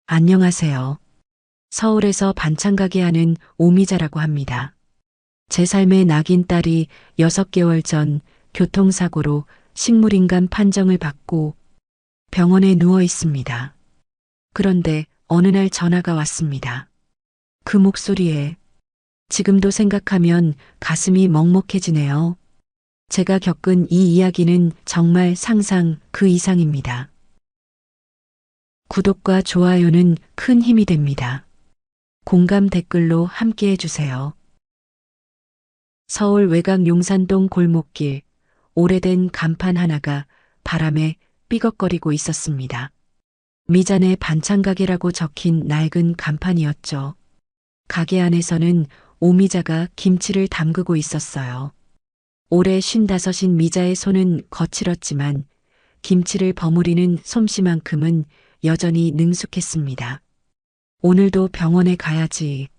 안녕하세요. 서울에서 반찬 가게 하는 오미자라고 합니다. 제 삶의 낙인 딸이 6개월 전 교통사고로 식물인간 판정을 받고 병원에 누워 있습니다. 그런데 어느 날 전화가 왔습니다. 그 목소리에 지금도 생각하면 가슴이 먹먹해지네요. 제가 겪은 이 이야기는 정말 상상 그 이상입니다. 구독과 좋아요는 큰 힘이 됩니다. 공감 댓글로 함께 해주세요. 서울 외곽 용산동 골목길, 오래된 간판 하나가 바람에 삐걱거리고 있었습니다. 미잔의 반찬 가게라고 적힌 낡은 간판이었죠. 가게 안에서는 오미자가 김치를 담그고 있었어요. 올해 55인 미자의 손은 거칠었지만 김치를 버무리는 솜씨만큼은 여전히 능숙했습니다. 오늘도 병원에 가야지.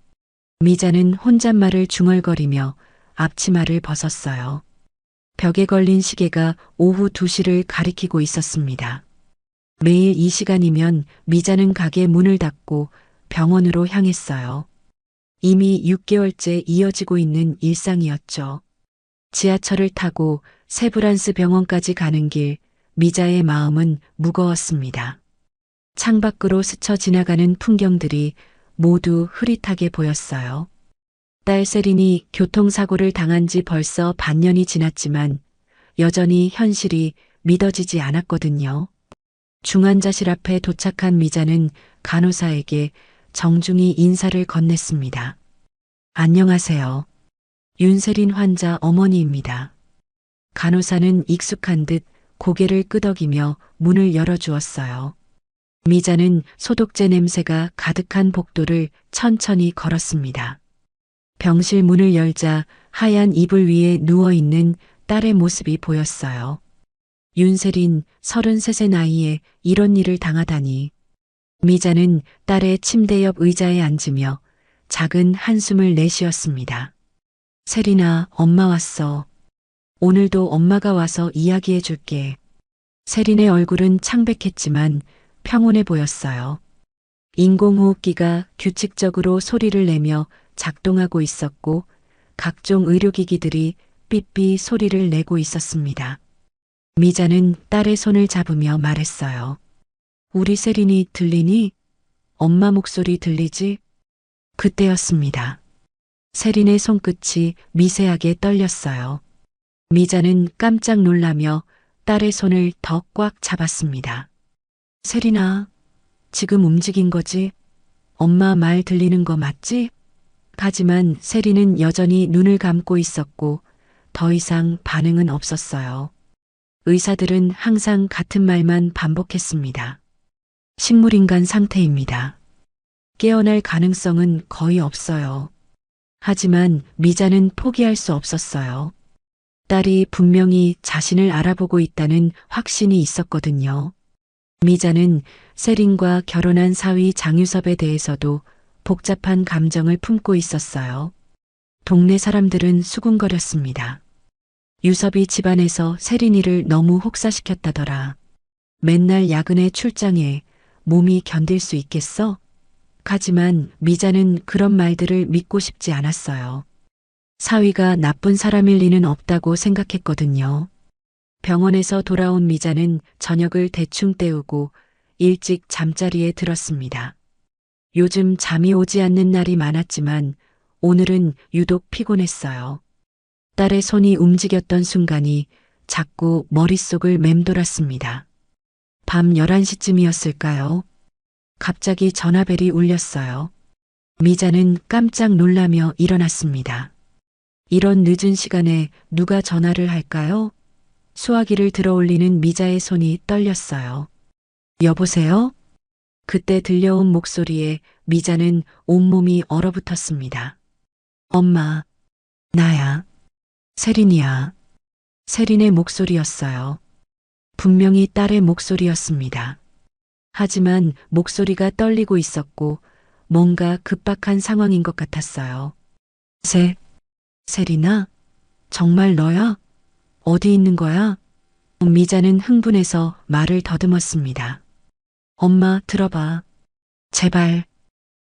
미자는 혼잣말을 중얼거리며 앞치마를 벗었어요. 벽에 걸린 시계가 오후 2시를 가리키고 있었습니다. 매일 이 시간이면 미자는 가게 문을 닫고 병원으로 향했어요. 이미 6개월째 이어지고 있는 일상이었죠. 지하철을 타고 세브란스 병원까지 가는 길, 미자의 마음은 무거웠습니다. 창밖으로 스쳐 지나가는 풍경들이 모두 흐릿하게 보였어요. 딸 세린이 교통사고를 당한 지 벌써 반년이 지났지만 여전히 현실이 믿어지지 않았거든요. 중환자실 앞에 도착한 미자는 간호사에게 정중히 인사를 건넸습니다. 안녕하세요. 윤세린 환자 어머니입니다. 간호사는 익숙한 듯 고개를 끄덕이며 문을 열어주었어요. 미자는 소독제 냄새가 가득한 복도를 천천히 걸었습니다. 병실 문을 열자 하얀 이불 위에 누워있는 딸의 모습이 보였어요. 윤세린 33세 나이에 이런 일을 당하다니. 미자는 딸의 침대 옆 의자에 앉으며 작은 한숨을 내쉬었습니다. 세린아, 엄마 왔어. 오늘도 엄마가 와서 이야기해 줄게. 세린의 얼굴은 창백했지만 평온해 보였어요. 인공호흡기가 규칙적으로 소리를 내며 작동하고 있었고 각종 의료기기들이 삐삐 소리를 내고 있었습니다. 미자는 딸의 손을 잡으며 말했어요. 우리 세린이 들리니? 엄마 목소리 들리지? 그때였습니다. 세린의 손끝이 미세하게 떨렸어요. 미자는 깜짝 놀라며 딸의 손을 더 꽉 잡았습니다. 세린아, 지금 움직인 거지? 엄마 말 들리는 거 맞지? 하지만 세린은 여전히 눈을 감고 있었고 더 이상 반응은 없었어요. 의사들은 항상 같은 말만 반복했습니다. 식물인간 상태입니다. 깨어날 가능성은 거의 없어요. 하지만 미자는 포기할 수 없었어요. 딸이 분명히 자신을 알아보고 있다는 확신이 있었거든요. 미자는 세린과 결혼한 사위 장유섭에 대해서도 복잡한 감정을 품고 있었어요. 동네 사람들은 수군거렸습니다. 유섭이 집안에서 세린이를 너무 혹사시켰다더라. 맨날 야근에 출장해 몸이 견딜 수 있겠어? 하지만 미자는 그런 말들을 믿고 싶지 않았어요. 사위가 나쁜 사람일 리는 없다고 생각했거든요. 병원에서 돌아온 미자는 저녁을 대충 때우고 일찍 잠자리에 들었습니다. 요즘 잠이 오지 않는 날이 많았지만 오늘은 유독 피곤했어요. 딸의 손이 움직였던 순간이 자꾸 머릿속을 맴돌았습니다. 밤 11시쯤이었을까요? 갑자기 전화벨이 울렸어요. 미자는 깜짝 놀라며 일어났습니다. 이런 늦은 시간에 누가 전화를 할까요? 수화기를 들어올리는 미자의 손이 떨렸어요. 여보세요? 그때 들려온 목소리에 미자는 온몸이 얼어붙었습니다. 엄마, 나야. 세린이야. 세린의 목소리였어요. 분명히 딸의 목소리였습니다. 하지만 목소리가 떨리고 있었고 뭔가 급박한 상황인 것 같았어요. 세린아? 정말 너야? 어디 있는 거야? 미자는 흥분해서 말을 더듬었습니다. 엄마, 들어봐. 제발,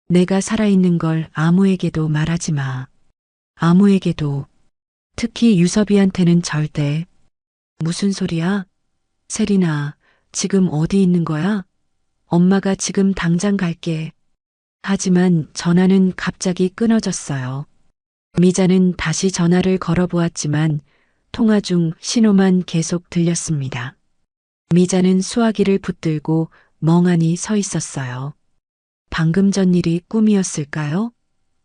내가 살아있는 걸 아무에게도 말하지 마. 아무에게도. 특히 유섭이한테는 절대. 무슨 소리야? 세린아, 지금 어디 있는 거야? 엄마가 지금 당장 갈게. 하지만 전화는 갑자기 끊어졌어요. 미자는 다시 전화를 걸어보았지만 통화 중 신호만 계속 들렸습니다. 미자는 수화기를 붙들고 멍하니 서 있었어요. 방금 전 일이 꿈이었을까요?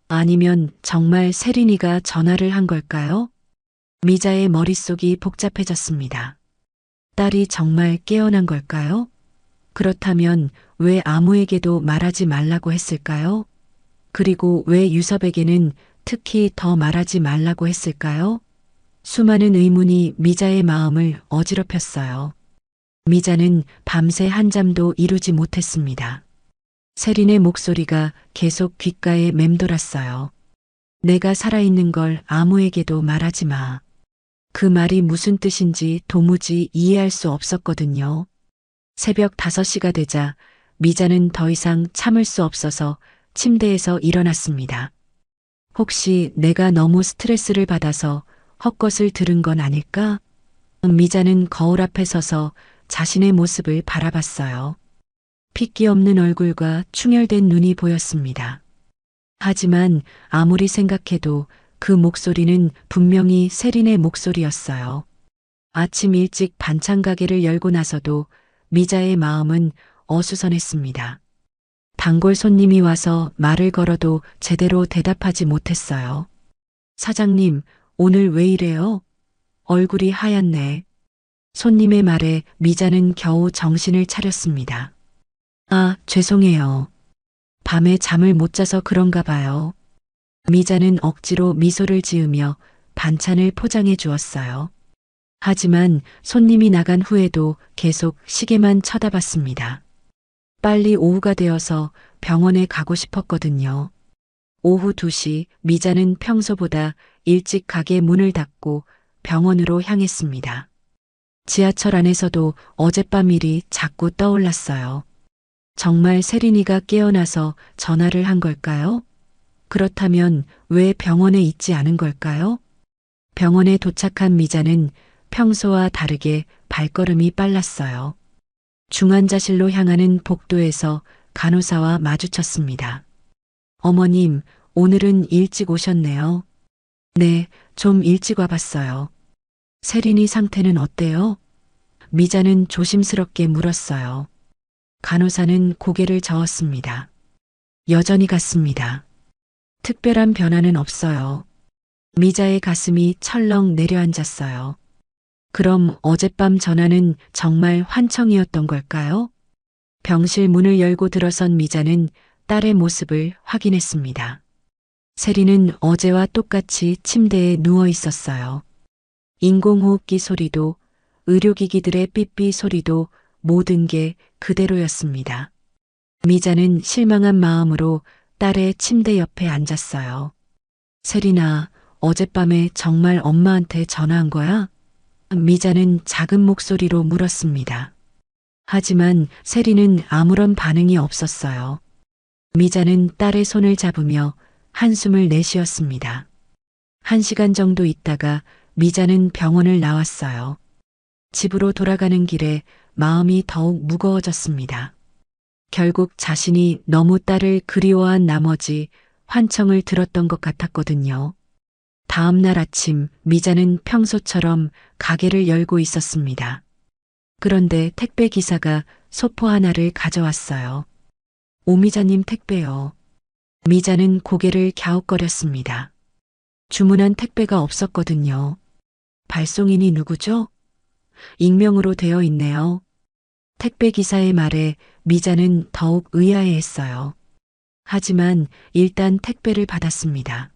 아니면 정말 세린이가 전화를 한 걸까요? 미자의 머릿속이 복잡해졌습니다. 딸이 정말 깨어난 걸까요? 그렇다면 왜 아무에게도 말하지 말라고 했을까요? 그리고 왜 유섭에게는 특히 더 말하지 말라고 했을까요? 수많은 의문이 미자의 마음을 어지럽혔어요. 미자는 밤새 한잠도 이루지 못했습니다. 세린의 목소리가 계속 귓가에 맴돌았어요. 내가 살아있는 걸 아무에게도 말하지 마. 그 말이 무슨 뜻인지 도무지 이해할 수 없었거든요. 새벽 5시가 되자 미자는 더 이상 참을 수 없어서 침대에서 일어났습니다. 혹시 내가 너무 스트레스를 받아서 헛것을 들은 건 아닐까? 미자는 거울 앞에 서서 자신의 모습을 바라봤어요. 핏기 없는 얼굴과 충혈된 눈이 보였습니다. 하지만 아무리 생각해도 그 목소리는 분명히 세린의 목소리였어요. 아침 일찍 반찬 가게를 열고 나서도 미자의 마음은 어수선했습니다. 단골 손님이 와서 말을 걸어도 제대로 대답하지 못했어요. 사장님, 오늘 왜 이래요? 얼굴이 하얗네. 손님의 말에 미자는 겨우 정신을 차렸습니다. 아, 죄송해요. 밤에 잠을 못 자서 그런가 봐요. 미자는 억지로 미소를 지으며 반찬을 포장해 주었어요. 하지만 손님이 나간 후에도 계속 시계만 쳐다봤습니다. 빨리 오후가 되어서 병원에 가고 싶었거든요. 오후 2시 미자는 평소보다 일찍 가게 문을 닫고 병원으로 향했습니다. 지하철 안에서도 어젯밤 일이 자꾸 떠올랐어요. 정말 세린이가 깨어나서 전화를 한 걸까요? 그렇다면 왜 병원에 있지 않은 걸까요? 병원에 도착한 미자는 평소와 다르게 발걸음이 빨랐어요. 중환자실로 향하는 복도에서 간호사와 마주쳤습니다. 어머님, 오늘은 일찍 오셨네요. 네, 좀 일찍 와봤어요. 세린이 상태는 어때요? 미자는 조심스럽게 물었어요. 간호사는 고개를 저었습니다. 여전히 같습니다. 특별한 변화는 없어요. 미자의 가슴이 철렁 내려앉았어요. 그럼 어젯밤 전화는 정말 환청이었던 걸까요? 병실 문을 열고 들어선 미자는 딸의 모습을 확인했습니다. 세리는 어제와 똑같이 침대에 누워 있었어요. 인공호흡기 소리도 의료기기들의 삐삐 소리도 모든 게 그대로였습니다. 미자는 실망한 마음으로 딸의 침대 옆에 앉았어요. 세린아, 어젯밤에 정말 엄마한테 전화한 거야? 미자는 작은 목소리로 물었습니다. 하지만 세린은 아무런 반응이 없었어요. 미자는 딸의 손을 잡으며 한숨을 내쉬었습니다. 1시간 정도 있다가 미자는 병원을 나왔어요. 집으로 돌아가는 길에 마음이 더욱 무거워졌습니다. 결국 자신이 너무 딸을 그리워한 나머지 환청을 들었던 것 같았거든요. 다음 날 아침 미자는 평소처럼 가게를 열고 있었습니다. 그런데 택배 기사가 소포 하나를 가져왔어요. 오미자님 택배요. 미자는 고개를 갸웃거렸습니다. 주문한 택배가 없었거든요. 발송인이 누구죠? 익명으로 되어 있네요. 택배 기사의 말에 미자는 더욱 의아해했어요. 하지만 일단 택배를 받았습니다.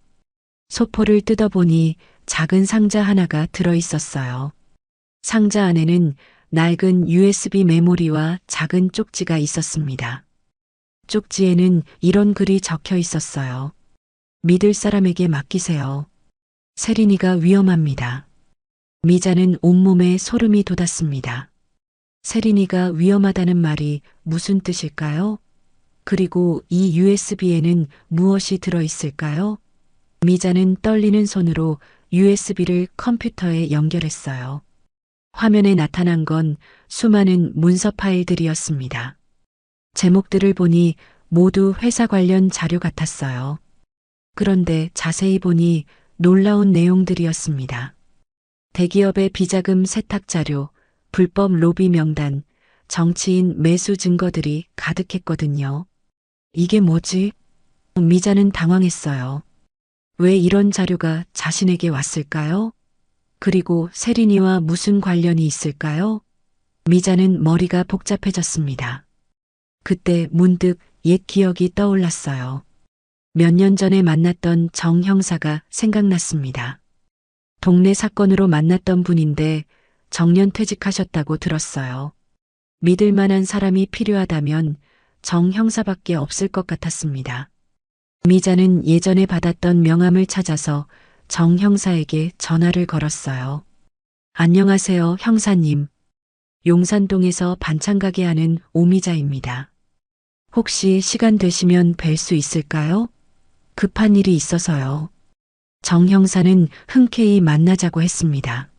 소포를 뜯어보니 작은 상자 하나가 들어 있었어요. 상자 안에는 낡은 USB 메모리와 작은 쪽지가 있었습니다. 쪽지에는 이런 글이 적혀 있었어요. 믿을 사람에게 맡기세요. 세린이가 위험합니다. 미자는 온몸에 소름이 돋았습니다. 세린이가 위험하다는 말이 무슨 뜻일까요? 그리고 이 USB에는 무엇이 들어있을까요? 미자는 떨리는 손으로 USB를 컴퓨터에 연결했어요. 화면에 나타난 건 수많은 문서 파일들이었습니다. 제목들을 보니 모두 회사 관련 자료 같았어요. 그런데 자세히 보니 놀라운 내용들이었습니다. 대기업의 비자금 세탁 자료, 불법 로비 명단, 정치인 매수 증거들이 가득했거든요. 이게 뭐지? 미자는 당황했어요. 왜 이런 자료가 자신에게 왔을까요? 그리고 세린이와 무슨 관련이 있을까요? 미자는 머리가 복잡해졌습니다. 그때 문득 옛 기억이 떠올랐어요. 몇 년 전에 만났던 정 형사가 생각났습니다. 동네 사건으로 만났던 분인데 정년 퇴직하셨다고 들었어요. 믿을 만한 사람이 필요하다면 정 형사밖에 없을 것 같았습니다. 미자는 예전에 받았던 명함을 찾아서 정 형사에게 전화를 걸었어요. 안녕하세요, 형사님. 용산동에서 반찬 가게 하는 오미자입니다. 혹시 시간 되시면 뵐 수 있을까요? 급한 일이 있어서요. 정 형사는 흔쾌히 만나자고 했습니다.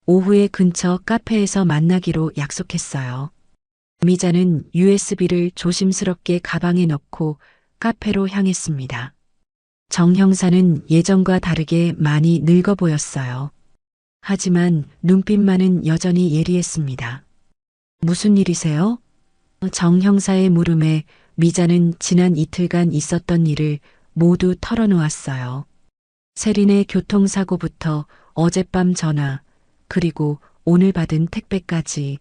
오후에 근처 카페에서 만나기로 약속했어요. 미자는 USB를 조심스럽게 가방에 넣고 카페로 향했습니다. 정 형사는 예전과 다르게 많이 늙어 보였어요. 하지만 눈빛만은 여전히 예리했습니다. 무슨 일이세요? 정 형사의 물음에 미자는 지난 이틀간 있었던 일을 모두 털어놓았어요. 세린의 교통사고부터 어젯밤 전화, 그리고 오늘 받은 택배까지.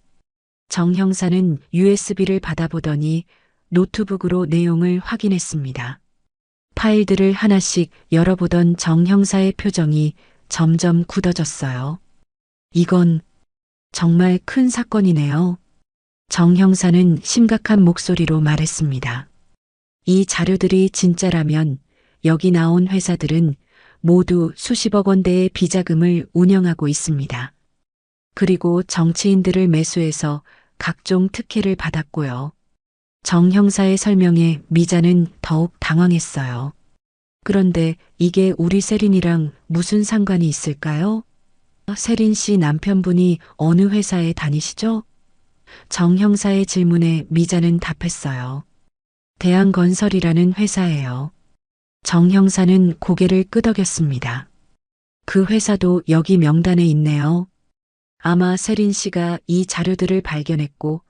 정 형사는 USB를 받아보더니 노트북으로 내용을 확인했습니다. 파일들을 하나씩 열어보던 정 형사의 표정이 점점 굳어졌어요. 이건 정말 큰 사건이네요. 정 형사는 심각한 목소리로 말했습니다. 이 자료들이 진짜라면 여기 나온 회사들은 모두 수십억 원대의 비자금을 운영하고 있습니다. 그리고 정치인들을 매수해서 각종 특혜를 받았고요. 정 형사의 설명에 미자는 더욱 당황했어요. 그런데 이게 우리 세린이랑 무슨 상관이 있을까요? 세린 씨 남편분이 어느 회사에 다니시죠? 정 형사의 질문에 미자는 답했어요. 대한건설이라는 회사예요. 정 형사는 고개를 끄덕였습니다. 그 회사도 여기 명단에 있네요. 아마 세린 씨가 이 자료들을 발견했고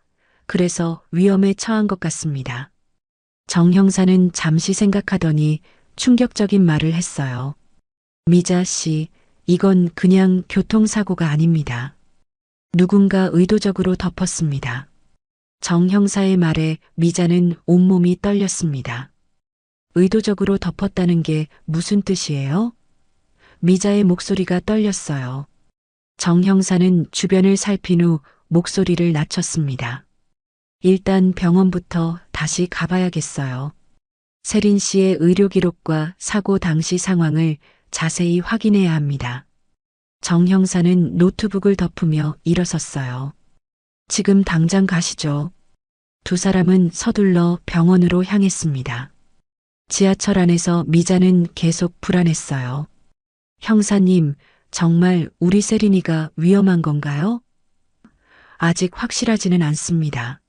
그래서 위험에 처한 것 같습니다. 정 형사는 잠시 생각하더니 충격적인 말을 했어요. 미자 씨, 이건 그냥 교통사고가 아닙니다. 누군가 의도적으로 덮었습니다. 정 형사의 말에 미자는 온몸이 떨렸습니다. 의도적으로 덮었다는 게 무슨 뜻이에요? 미자의 목소리가 떨렸어요. 정 형사는 주변을 살핀 후 목소리를 낮췄습니다. 일단 병원부터 다시 가봐야겠어요. 세린 씨의 의료 기록과 사고 당시 상황을 자세히 확인해야 합니다. 정 형사는 노트북을 덮으며 일어섰어요. 지금 당장 가시죠. 두 사람은 서둘러 병원으로 향했습니다. 지하철 안에서 미자는 계속 불안했어요. 형사님, 정말 우리 세린이가 위험한 건가요? 아직 확실하지는 않습니다.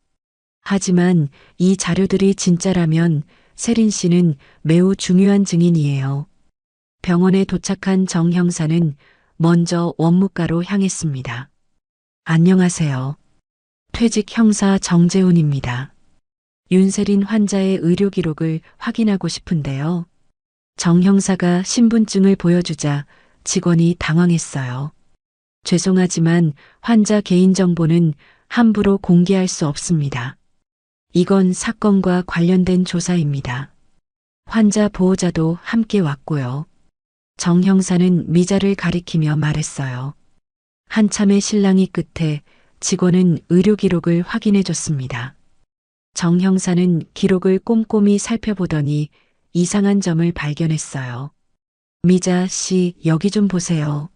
하지만 이 자료들이 진짜라면 세린 씨는 매우 중요한 증인이에요. 병원에 도착한 정 형사는 먼저 원무과로 향했습니다. 안녕하세요. 퇴직 형사 정재훈입니다. 윤세린 환자의 의료 기록을 확인하고 싶은데요. 정 형사가 신분증을 보여주자 직원이 당황했어요. 죄송하지만 환자 개인정보는 함부로 공개할 수 없습니다. 이건 사건과 관련된 조사입니다. 환자 보호자도 함께 왔고요. 정 형사는 미자를 가리키며 말했어요. 한참의 실랑이 끝에 직원은 의료 기록을 확인해 줬습니다. 정 형사는 기록을 꼼꼼히 살펴보더니 이상한 점을 발견했어요. 미자 씨, 여기 좀 보세요.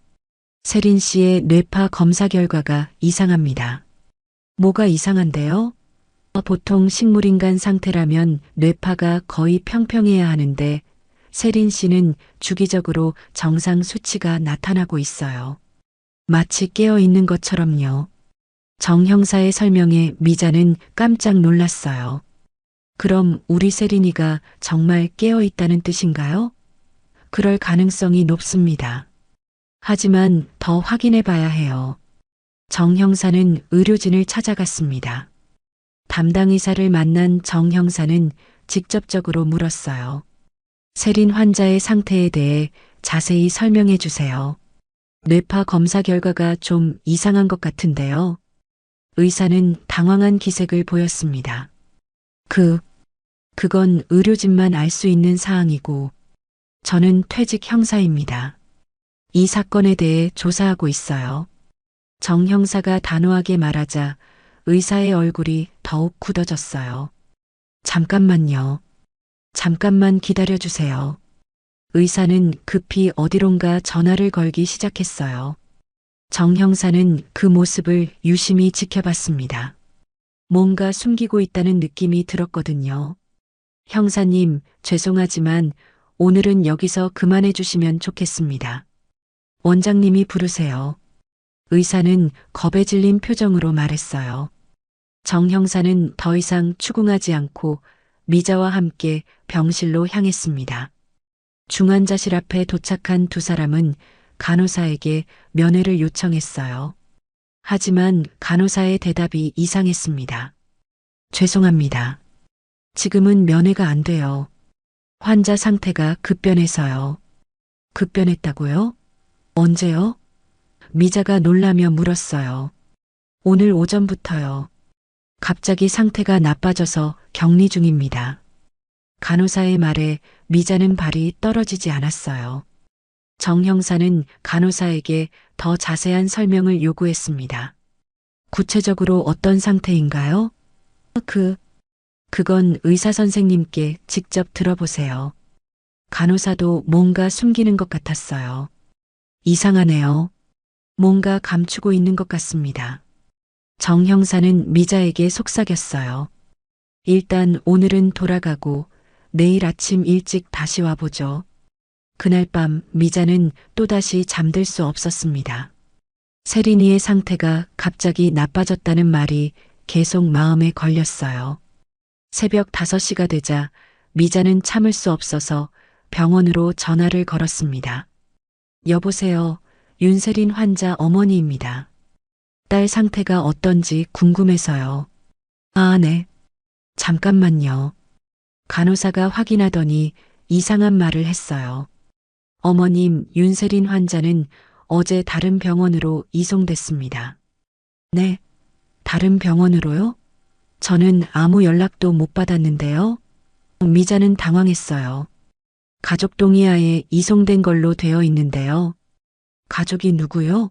세린 씨의 뇌파 검사 결과가 이상합니다. 뭐가 이상한데요? 보통 식물인간 상태라면 뇌파가 거의 평평해야 하는데 세린 씨는 주기적으로 정상 수치가 나타나고 있어요. 마치 깨어 있는 것처럼요. 정 형사의 설명에 미자는 깜짝 놀랐어요. 그럼 우리 세린이가 정말 깨어 있다는 뜻인가요? 그럴 가능성이 높습니다. 하지만 더 확인해 봐야 해요. 정 형사는 의료진을 찾아갔습니다. 담당 의사를 만난 정 형사는 직접적으로 물었어요. 세린 환자의 상태에 대해 자세히 설명해 주세요. 뇌파 검사 결과가 좀 이상한 것 같은데요. 의사는 당황한 기색을 보였습니다. 그건 의료진만 알 수 있는 사항이고, 저는 퇴직 형사입니다. 이 사건에 대해 조사하고 있어요. 정 형사가 단호하게 말하자 의사의 얼굴이 더욱 굳어졌어요. 잠깐만요. 잠깐만 기다려 주세요. 의사는 급히 어디론가 전화를 걸기 시작했어요. 정 형사는 그 모습을 유심히 지켜봤습니다. 뭔가 숨기고 있다는 느낌이 들었거든요. 형사님, 죄송하지만 오늘은 여기서 그만해 주시면 좋겠습니다. 원장님이 부르세요. 의사는 겁에 질린 표정으로 말했어요. 정 형사는 더 이상 추궁하지 않고 미자와 함께 병실로 향했습니다. 중환자실 앞에 도착한 두 사람은 간호사에게 면회를 요청했어요. 하지만 간호사의 대답이 이상했습니다. 죄송합니다. 지금은 면회가 안 돼요. 환자 상태가 급변해서요. 급변했다고요? 언제요? 미자가 놀라며 물었어요. 오늘 오전부터요. 갑자기 상태가 나빠져서 격리 중입니다. 간호사의 말에 미자는 발이 떨어지지 않았어요. 정 형사는 간호사에게 더 자세한 설명을 요구했습니다. 구체적으로 어떤 상태인가요? 그건 의사 선생님께 직접 들어보세요. 간호사도 뭔가 숨기는 것 같았어요. 이상하네요. 뭔가 감추고 있는 것 같습니다. 정 형사는 미자에게 속삭였어요. 일단 오늘은 돌아가고 내일 아침 일찍 다시 와보죠. 그날 밤 미자는 또다시 잠들 수 없었습니다. 세린이의 상태가 갑자기 나빠졌다는 말이 계속 마음에 걸렸어요. 새벽 5시가 되자 미자는 참을 수 없어서 병원으로 전화를 걸었습니다. 여보세요. 윤세린 환자 어머니입니다. 딸 상태가 어떤지 궁금해서요. 아, 네. 잠깐만요. 간호사가 확인하더니 이상한 말을 했어요. 어머님, 윤세린 환자는 어제 다른 병원으로 이송됐습니다. 네? 다른 병원으로요? 저는 아무 연락도 못 받았는데요. 미자는 당황했어요. 가족 동의하에 이송된 걸로 되어 있는데요. 가족이 누구요?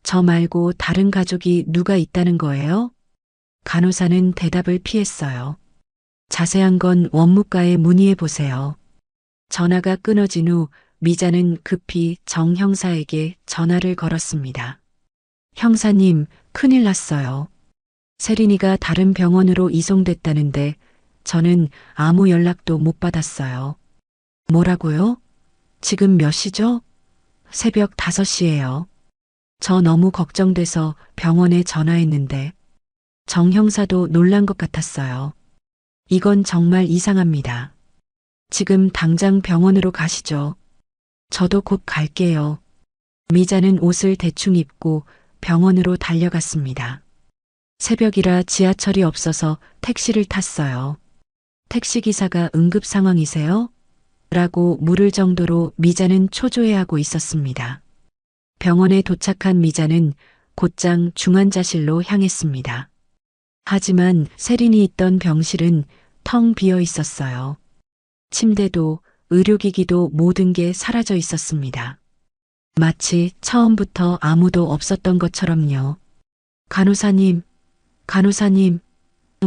저 말고 다른 가족이 누가 있다는 거예요? 간호사는 대답을 피했어요. 자세한 건 원무과에 문의해 보세요. 전화가 끊어진 후 미자는 급히 정 형사에게 전화를 걸었습니다. 형사님, 큰일 났어요. 세린이가 다른 병원으로 이송됐다는데 저는 아무 연락도 못 받았어요. 뭐라고요? 지금 몇 시죠? 새벽 5시예요. 저 너무 걱정돼서 병원에 전화했는데 정 형사도 놀란 것 같았어요. 이건 정말 이상합니다. 지금 당장 병원으로 가시죠. 저도 곧 갈게요. 미자는 옷을 대충 입고 병원으로 달려갔습니다. 새벽이라 지하철이 없어서 택시를 탔어요. 택시기사가 응급 상황이세요? 라고 물을 정도로 미자는 초조해하고 있었습니다. 병원에 도착한 미자는 곧장 중환자실로 향했습니다. 하지만 세린이 있던 병실은 텅 비어 있었어요. 침대도 의료기기도 모든 게 사라져 있었습니다. 마치 처음부터 아무도 없었던 것처럼요. 간호사님, 간호사님.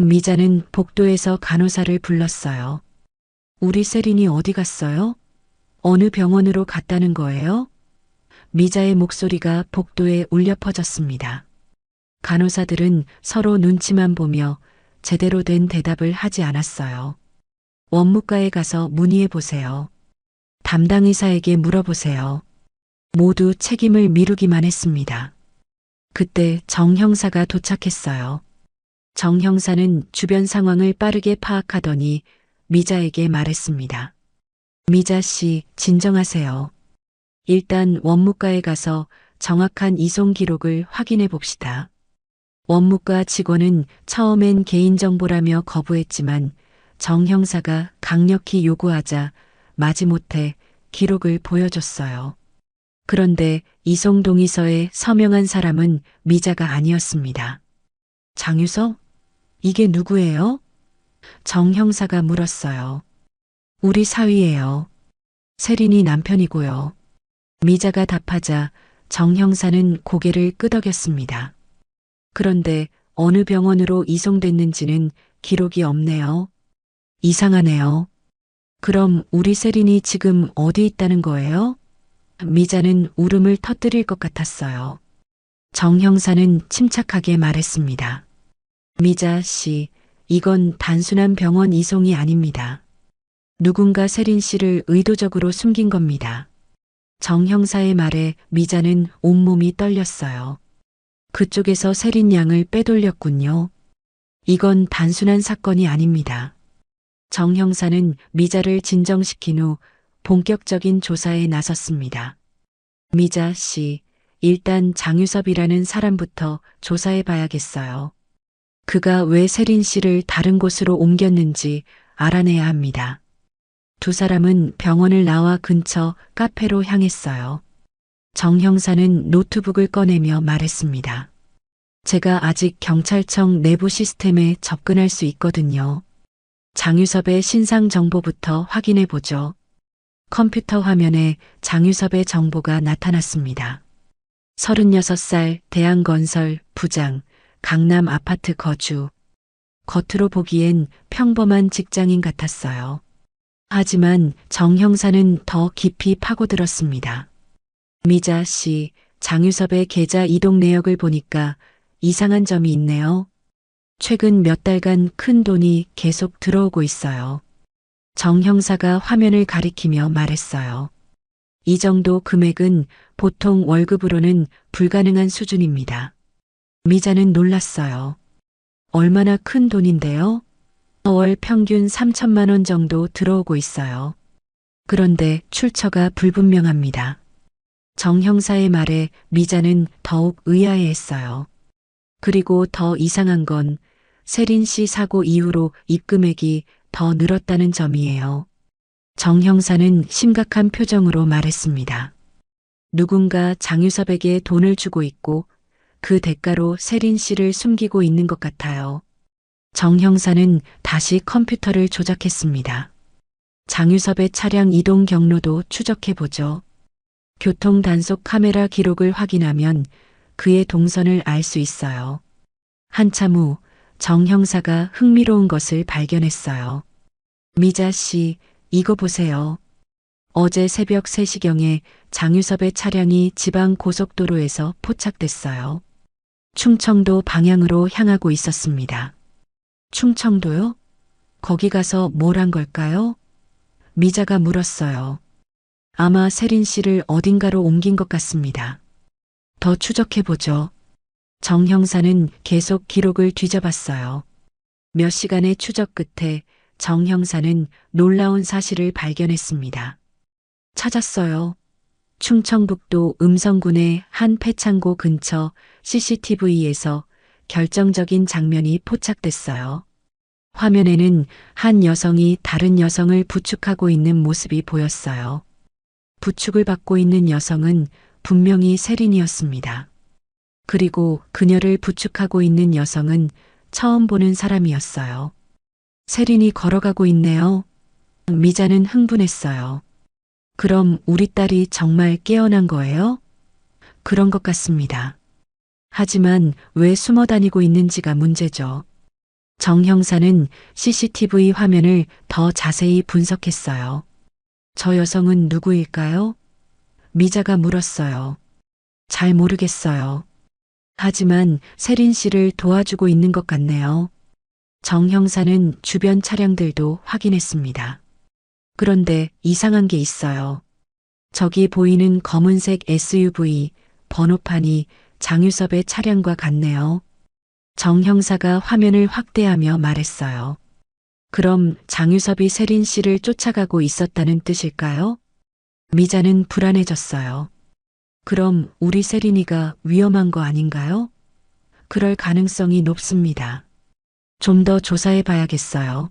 미자는 복도에서 간호사를 불렀어요. 우리 세린이 어디 갔어요? 어느 병원으로 갔다는 거예요? 미자의 목소리가 복도에 울려 퍼졌습니다. 간호사들은 서로 눈치만 보며 제대로 된 대답을 하지 않았어요. 원무과에 가서 문의해 보세요. 담당 의사에게 물어보세요. 모두 책임을 미루기만 했습니다. 그때 정 형사가 도착했어요. 정 형사는 주변 상황을 빠르게 파악하더니 미자에게 말했습니다. 미자 씨, 진정하세요. 일단 원무과에 가서 정확한 이송 기록을 확인해 봅시다. 원무과 직원은 처음엔 개인정보라며 거부했지만 정 형사가 강력히 요구하자 마지못해 기록을 보여줬어요. 그런데 이송 동의서에 서명한 사람은 미자가 아니었습니다. 장유서? 이게 누구예요? 정 형사가 물었어요. 우리 사위예요. 세린이 남편이고요. 미자가 답하자 정 형사는 고개를 끄덕였습니다. 그런데 어느 병원으로 이송됐는지는 기록이 없네요. 이상하네요. 그럼 우리 세린이 지금 어디 있다는 거예요? 미자는 울음을 터뜨릴 것 같았어요. 정 형사는 침착하게 말했습니다. 미자 씨, 이건 단순한 병원 이송이 아닙니다. 누군가 세린 씨를 의도적으로 숨긴 겁니다. 정 형사의 말에 미자는 온몸이 떨렸어요. 그쪽에서 세린 양을 빼돌렸군요. 이건 단순한 사건이 아닙니다. 정 형사는 미자를 진정시킨 후 본격적인 조사에 나섰습니다. 미자 씨, 일단 장유섭이라는 사람부터 조사해 봐야겠어요. 그가 왜 세린 씨를 다른 곳으로 옮겼는지 알아내야 합니다. 두 사람은 병원을 나와 근처 카페로 향했어요. 정 형사는 노트북을 꺼내며 말했습니다. 제가 아직 경찰청 내부 시스템에 접근할 수 있거든요. 장유섭의 신상 정보부터 확인해 보죠. 컴퓨터 화면에 장유섭의 정보가 나타났습니다. 36살 대한건설 부장, 강남 아파트 거주. 겉으로 보기엔 평범한 직장인 같았어요. 하지만 정 형사는 더 깊이 파고들었습니다. 미자 씨, 장유섭의 계좌 이동 내역을 보니까 이상한 점이 있네요. 최근 몇 달간 큰 돈이 계속 들어오고 있어요. 정 형사가 화면을 가리키며 말했어요. 이 정도 금액은 보통 월급으로는 불가능한 수준입니다. 미자는 놀랐어요. 얼마나 큰 돈인데요? 월 평균 3천만 원 정도 들어오고 있어요. 그런데 출처가 불분명합니다. 정 형사의 말에 미자는 더욱 의아해했어요. 그리고 더 이상한 건 세린 씨 사고 이후로 입금액이 더 늘었다는 점이에요. 정 형사는 심각한 표정으로 말했습니다. 누군가 장유섭에게 돈을 주고 있고 그 대가로 세린 씨를 숨기고 있는 것 같아요. 정 형사는 다시 컴퓨터를 조작했습니다. 장유섭의 차량 이동 경로도 추적해 보죠. 교통 단속 카메라 기록을 확인하면 그의 동선을 알 수 있어요. 한참 후 정 형사가 흥미로운 것을 발견했어요. 미자 씨, 이거 보세요. 어제 새벽 3시경에 장유섭의 차량이 지방 고속도로에서 포착됐어요. 충청도 방향으로 향하고 있었습니다. 충청도요? 거기 가서 뭘 한 걸까요? 미자가 물었어요. 아마 세린 씨를 어딘가로 옮긴 것 같습니다. 더 추적해보죠. 정 형사는 계속 기록을 뒤져봤어요. 몇 시간의 추적 끝에 정 형사는 놀라운 사실을 발견했습니다. 찾았어요. 충청북도 음성군의 한 폐창고 근처 CCTV에서 결정적인 장면이 포착됐어요. 화면에는 한 여성이 다른 여성을 부축하고 있는 모습이 보였어요. 부축을 받고 있는 여성은 분명히 세린이었습니다. 그리고 그녀를 부축하고 있는 여성은 처음 보는 사람이었어요. 세린이 걸어가고 있네요. 미자는 흥분했어요. 그럼 우리 딸이 정말 깨어난 거예요? 그런 것 같습니다. 하지만 왜 숨어 다니고 있는지가 문제죠. 정 형사는 CCTV 화면을 더 자세히 분석했어요. 저 여성은 누구일까요? 미자가 물었어요. 잘 모르겠어요. 하지만 세린 씨를 도와주고 있는 것 같네요. 정 형사는 주변 차량들도 확인했습니다. 그런데 이상한 게 있어요. 저기 보이는 검은색 SUV 번호판이 장유섭의 차량과 같네요. 정 형사가 화면을 확대하며 말했어요. 그럼 장유섭이 세린 씨를 쫓아가고 있었다는 뜻일까요? 미자는 불안해졌어요. 그럼 우리 세린이가 위험한 거 아닌가요? 그럴 가능성이 높습니다. 좀 더 조사해 봐야겠어요.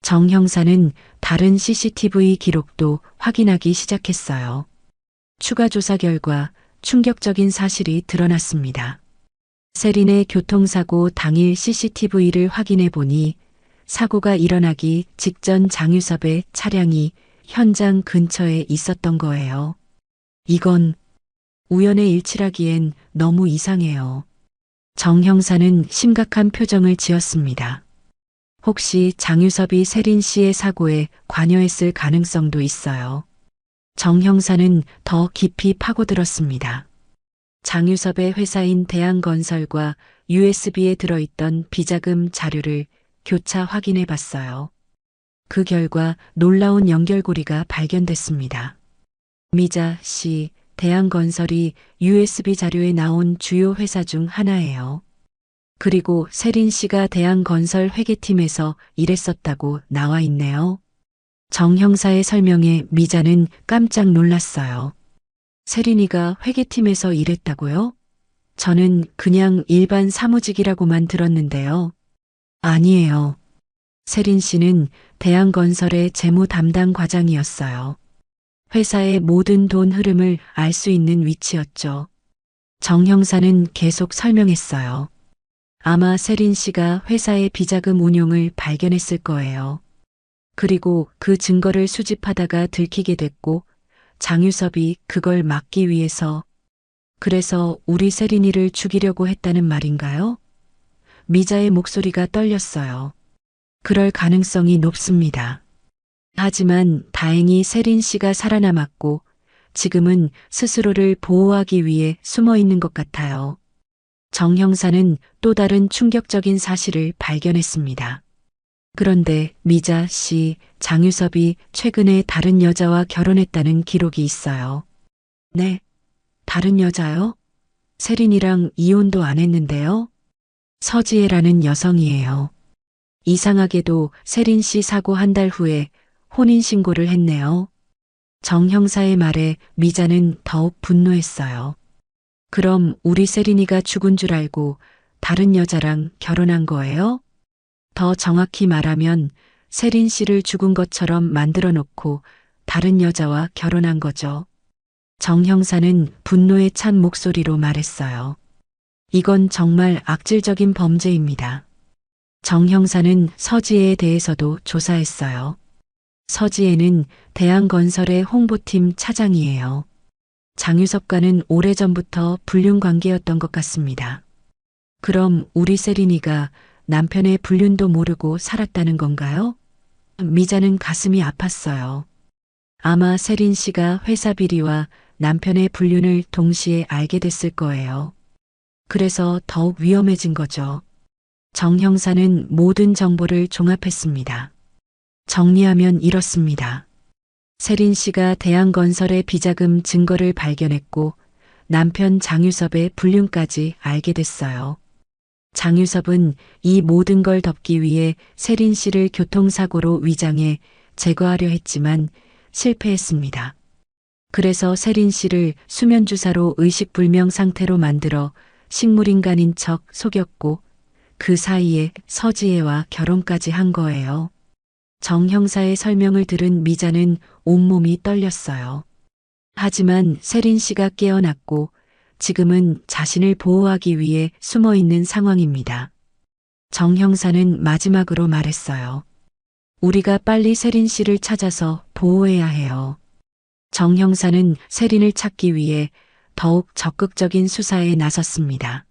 정 형사는 다른 CCTV 기록도 확인하기 시작했어요. 추가 조사 결과 충격적인 사실이 드러났습니다. 세린의 교통사고 당일 CCTV를 확인해 보니 사고가 일어나기 직전 장유섭의 차량이 현장 근처에 있었던 거예요. 이건 우연의 일치라기엔 너무 이상해요. 정 형사는 심각한 표정을 지었습니다. 혹시 장유섭이 세린 씨의 사고에 관여했을 가능성도 있어요. 정 형사는 더 깊이 파고들었습니다. 장유섭의 회사인 대한건설과 USB에 들어있던 비자금 자료를 교차 확인해 봤어요. 그 결과 놀라운 연결고리가 발견됐습니다. 미자 씨, 대한건설이 USB 자료에 나온 주요 회사 중 하나예요. 그리고 세린 씨가 대한건설 회계팀에서 일했었다고 나와 있네요. 정 형사의 설명에 미자는 깜짝 놀랐어요. 세린이가 회계팀에서 일했다고요? 저는 그냥 일반 사무직이라고만 들었는데요. 아니에요. 세린 씨는 대한건설의 재무 담당 과장이었어요. 회사의 모든 돈 흐름을 알 수 있는 위치였죠. 정 형사는 계속 설명했어요. 아마 세린 씨가 회사의 비자금 운용을 발견했을 거예요. 그리고 그 증거를 수집하다가 들키게 됐고 장유섭이 그걸 막기 위해서 그래서 우리 세린이를 죽이려고 했다는 말인가요? 미자의 목소리가 떨렸어요. 그럴 가능성이 높습니다. 하지만 다행히 세린 씨가 살아남았고 지금은 스스로를 보호하기 위해 숨어 있는 것 같아요. 정 형사는 또 다른 충격적인 사실을 발견했습니다. 그런데 미자 씨, 장유섭이 최근에 다른 여자와 결혼했다는 기록이 있어요. 네, 다른 여자요? 세린이랑 이혼도 안 했는데요. 서지혜라는 여성이에요. 이상하게도 세린 씨 사고 한 달 후에 혼인신고를 했네요. 정 형사의 말에 미자는 더욱 분노했어요. 그럼 우리 세린이가 죽은 줄 알고 다른 여자랑 결혼한 거예요? 더 정확히 말하면 세린 씨를 죽은 것처럼 만들어 놓고 다른 여자와 결혼한 거죠. 정 형사는 분노에 찬 목소리로 말했어요. 이건 정말 악질적인 범죄입니다. 정 형사는 서지혜에 대해서도 조사했어요. 서지혜는 대한건설의 홍보팀 차장이에요. 장유섭과는 오래전부터 불륜 관계였던 것 같습니다. 그럼 우리 세린이가 남편의 불륜도 모르고 살았다는 건가요? 미자는 가슴이 아팠어요. 아마 세린 씨가 회사 비리와 남편의 불륜을 동시에 알게 됐을 거예요. 그래서 더욱 위험해진 거죠. 정 형사는 모든 정보를 종합했습니다. 정리하면 이렇습니다. 세린 씨가 대한건설의 비자금 증거를 발견했고 남편 장유섭의 불륜까지 알게 됐어요. 장유섭은 이 모든 걸 덮기 위해 세린 씨를 교통사고로 위장해 제거하려 했지만 실패했습니다. 그래서 세린 씨를 수면주사로 의식불명 상태로 만들어 식물인간인 척 속였고 그 사이에 서지혜와 결혼까지 한 거예요. 정 형사의 설명을 들은 미자는 온몸이 떨렸어요. 하지만 세린 씨가 깨어났고 지금은 자신을 보호하기 위해 숨어 있는 상황입니다. 정 형사는 마지막으로 말했어요. 우리가 빨리 세린 씨를 찾아서 보호해야 해요. 정 형사는 세린을 찾기 위해 더욱 적극적인 수사에 나섰습니다.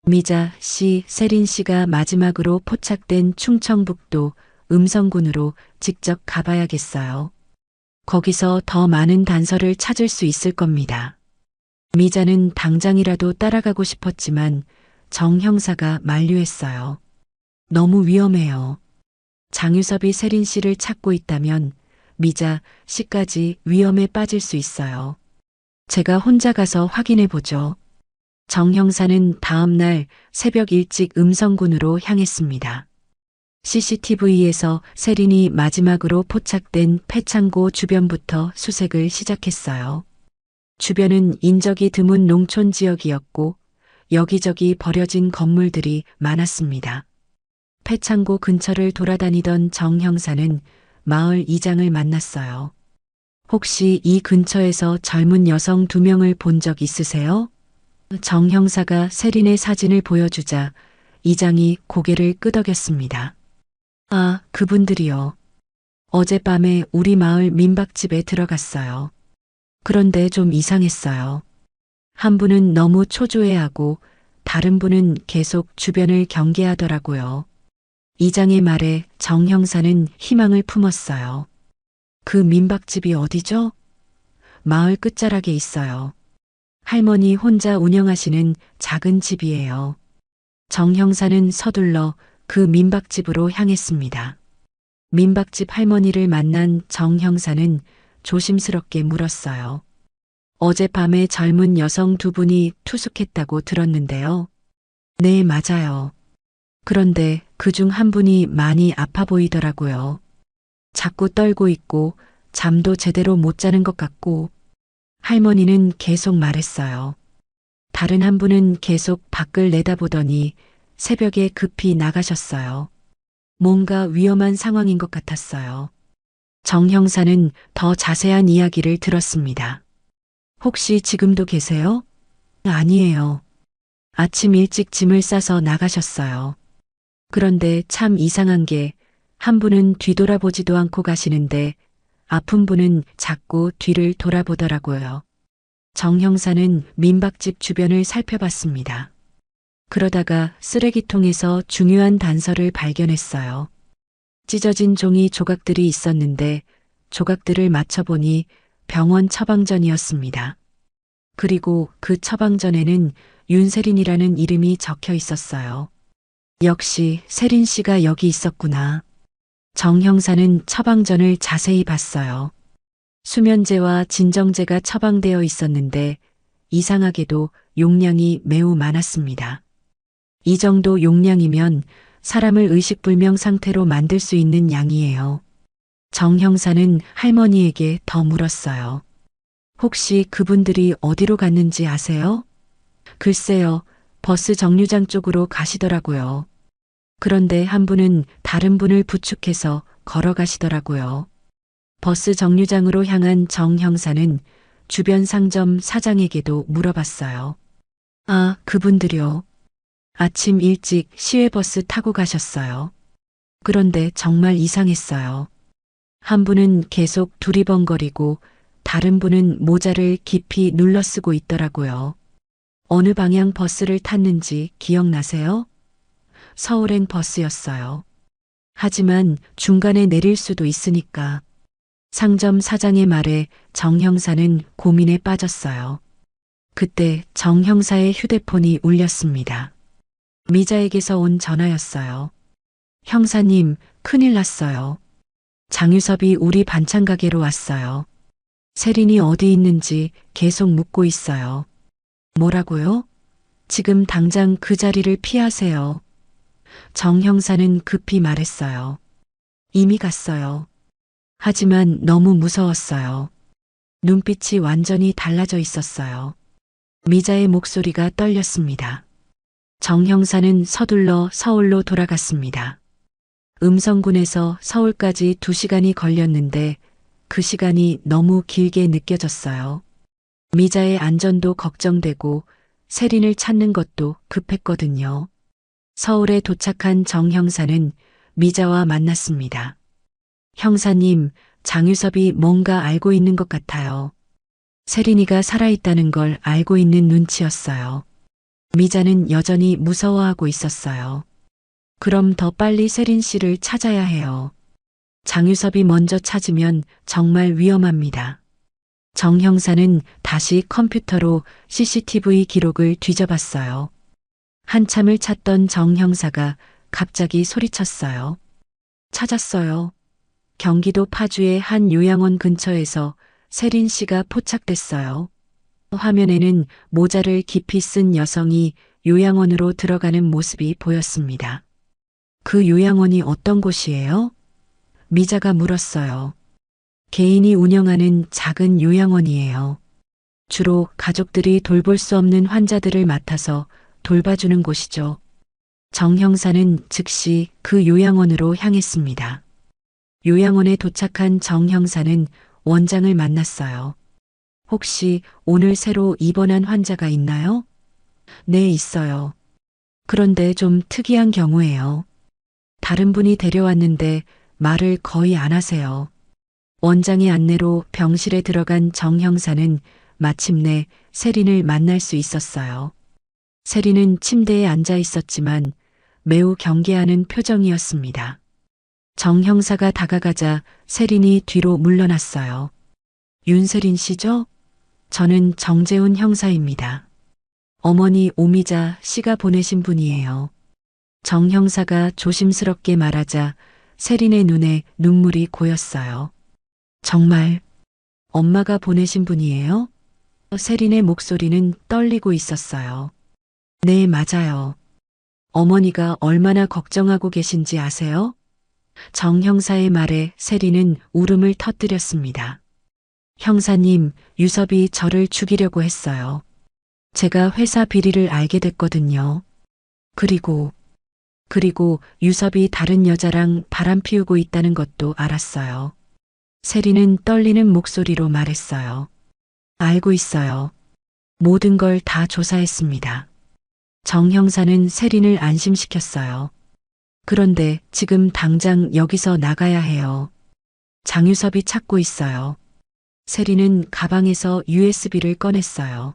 미자 씨, 세린 씨가 마지막으로 포착된 충청북도 음성군으로 직접 가봐야겠어요. 거기서 더 많은 단서를 찾을 수 있을 겁니다. 미자는 당장이라도 따라가고 싶었지만 정 형사가 만류했어요. 너무 위험해요. 장유섭이 세린 씨를 찾고 있다면 미자 씨까지 위험에 빠질 수 있어요. 제가 혼자 가서 확인해 보죠. 정 형사는 다음 날 새벽 일찍 음성군으로 향했습니다. CCTV에서 세린이 마지막으로 포착된 폐창고 주변부터 수색을 시작했어요. 주변은 인적이 드문 농촌 지역이었고 여기저기 버려진 건물들이 많았습니다. 폐창고 근처를 돌아다니던 정 형사는 마을 이장을 만났어요. 혹시 이 근처에서 젊은 여성 2명을 본 적 있으세요? 정 형사가 세린의 사진을 보여주자 이장이 고개를 끄덕였습니다. 아, 그분들이요. 어젯밤에 우리 마을 민박집에 들어갔어요. 그런데 좀 이상했어요. 한 분은 너무 초조해하고 다른 분은 계속 주변을 경계하더라고요. 이장의 말에 정 형사는 희망을 품었어요. 그 민박집이 어디죠? 마을 끝자락에 있어요. 할머니 혼자 운영하시는 작은 집이에요. 정 형사는 서둘러 그 민박집으로 향했습니다. 민박집 할머니를 만난 정 형사는 조심스럽게 물었어요. 어젯밤에 젊은 여성 2분이 투숙했다고 들었는데요. 네, 맞아요. 그런데 그중 한 분이 많이 아파 보이더라고요. 자꾸 떨고 있고 잠도 제대로 못 자는 것 같고 할머니는 계속 말했어요. 다른 한 분은 계속 밖을 내다보더니 새벽에 급히 나가셨어요. 뭔가 위험한 상황인 것 같았어요. 정 형사는 더 자세한 이야기를 들었습니다. 혹시 지금도 계세요? 아니에요. 아침 일찍 짐을 싸서 나가셨어요. 그런데 참 이상한 게 한 분은 뒤돌아보지도 않고 가시는데 아픈 분은 자꾸 뒤를 돌아보더라고요. 정 형사는 민박집 주변을 살펴봤습니다. 그러다가 쓰레기통에서 중요한 단서를 발견했어요. 찢어진 종이 조각들이 있었는데 조각들을 맞춰보니 병원 처방전이었습니다. 그리고 그 처방전에는 윤세린이라는 이름이 적혀 있었어요. 역시 세린 씨가 여기 있었구나. 정 형사는 처방전을 자세히 봤어요. 수면제와 진정제가 처방되어 있었는데 이상하게도 용량이 매우 많았습니다. 이 정도 용량이면 사람을 의식불명 상태로 만들 수 있는 양이에요. 정 형사는 할머니에게 더 물었어요. 혹시 그분들이 어디로 갔는지 아세요? 글쎄요, 버스 정류장 쪽으로 가시더라고요. 그런데 한 분은 다른 분을 부축해서 걸어가시더라고요. 버스 정류장으로 향한 정 형사는 주변 상점 사장에게도 물어봤어요. 아, 그분들요. 아침 일찍 시외버스 타고 가셨어요. 그런데 정말 이상했어요. 한 분은 계속 두리번거리고 다른 분은 모자를 깊이 눌러 쓰고 있더라고요. 어느 방향 버스를 탔는지 기억나세요? 서울행 버스였어요. 하지만 중간에 내릴 수도 있으니까. 상점 사장의 말에 정 형사는 고민에 빠졌어요. 그때 정 형사의 휴대폰이 울렸습니다. 미자에게서 온 전화였어요. 형사님, 큰일 났어요. 장유섭이 우리 반찬 가게로 왔어요. 세린이 어디 있는지 계속 묻고 있어요. 뭐라고요? 지금 당장 그 자리를 피하세요. 정 형사는 급히 말했어요. 이미 갔어요. 하지만 너무 무서웠어요. 눈빛이 완전히 달라져 있었어요. 미자의 목소리가 떨렸습니다. 정 형사는 서둘러 서울로 돌아갔습니다. 음성군에서 서울까지 2시간이 걸렸는데 그 시간이 너무 길게 느껴졌어요. 미자의 안전도 걱정되고 세린을 찾는 것도 급했거든요. 서울에 도착한 정 형사는 미자와 만났습니다. 형사님, 장유섭이 뭔가 알고 있는 것 같아요. 세린이가 살아있다는 걸 알고 있는 눈치였어요. 미자는 여전히 무서워하고 있었어요. 그럼 더 빨리 세린 씨를 찾아야 해요. 장유섭이 먼저 찾으면 정말 위험합니다. 정 형사는 다시 컴퓨터로 CCTV 기록을 뒤져봤어요. 한참을 찾던 정 형사가 갑자기 소리쳤어요. 찾았어요. 경기도 파주의 한 요양원 근처에서 세린 씨가 포착됐어요. 화면에는 모자를 깊이 쓴 여성이 요양원으로 들어가는 모습이 보였습니다. 그 요양원이 어떤 곳이에요? 미자가 물었어요. 개인이 운영하는 작은 요양원이에요. 주로 가족들이 돌볼 수 없는 환자들을 맡아서 돌봐주는 곳이죠. 정 형사는 즉시 그 요양원으로 향했습니다. 요양원에 도착한 정 형사는 원장을 만났어요. 혹시 오늘 새로 입원한 환자가 있나요? 네, 있어요. 그런데 좀 특이한 경우예요. 다른 분이 데려왔는데 말을 거의 안 하세요. 원장의 안내로 병실에 들어간 정 형사는 마침내 세린을 만날 수 있었어요. 세린은 침대에 앉아 있었지만 매우 경계하는 표정이었습니다. 정 형사가 다가가자 세린이 뒤로 물러났어요. 윤세린 씨죠? 저는 정재훈 형사입니다. 어머니 오미자 씨가 보내신 분이에요. 정 형사가 조심스럽게 말하자 세린의 눈에 눈물이 고였어요. 정말 엄마가 보내신 분이에요? 세린의 목소리는 떨리고 있었어요. 네, 맞아요. 어머니가 얼마나 걱정하고 계신지 아세요? 정 형사의 말에 세린은 울음을 터뜨렸습니다. 형사님, 유섭이 저를 죽이려고 했어요. 제가 회사 비리를 알게 됐거든요. 그리고 유섭이 다른 여자랑 바람 피우고 있다는 것도 알았어요. 세린은 떨리는 목소리로 말했어요. 알고 있어요. 모든 걸 다 조사했습니다. 정 형사는 세린을 안심시켰어요. 그런데 지금 당장 여기서 나가야 해요. 장유섭이 찾고 있어요. 세린은 가방에서 USB를 꺼냈어요.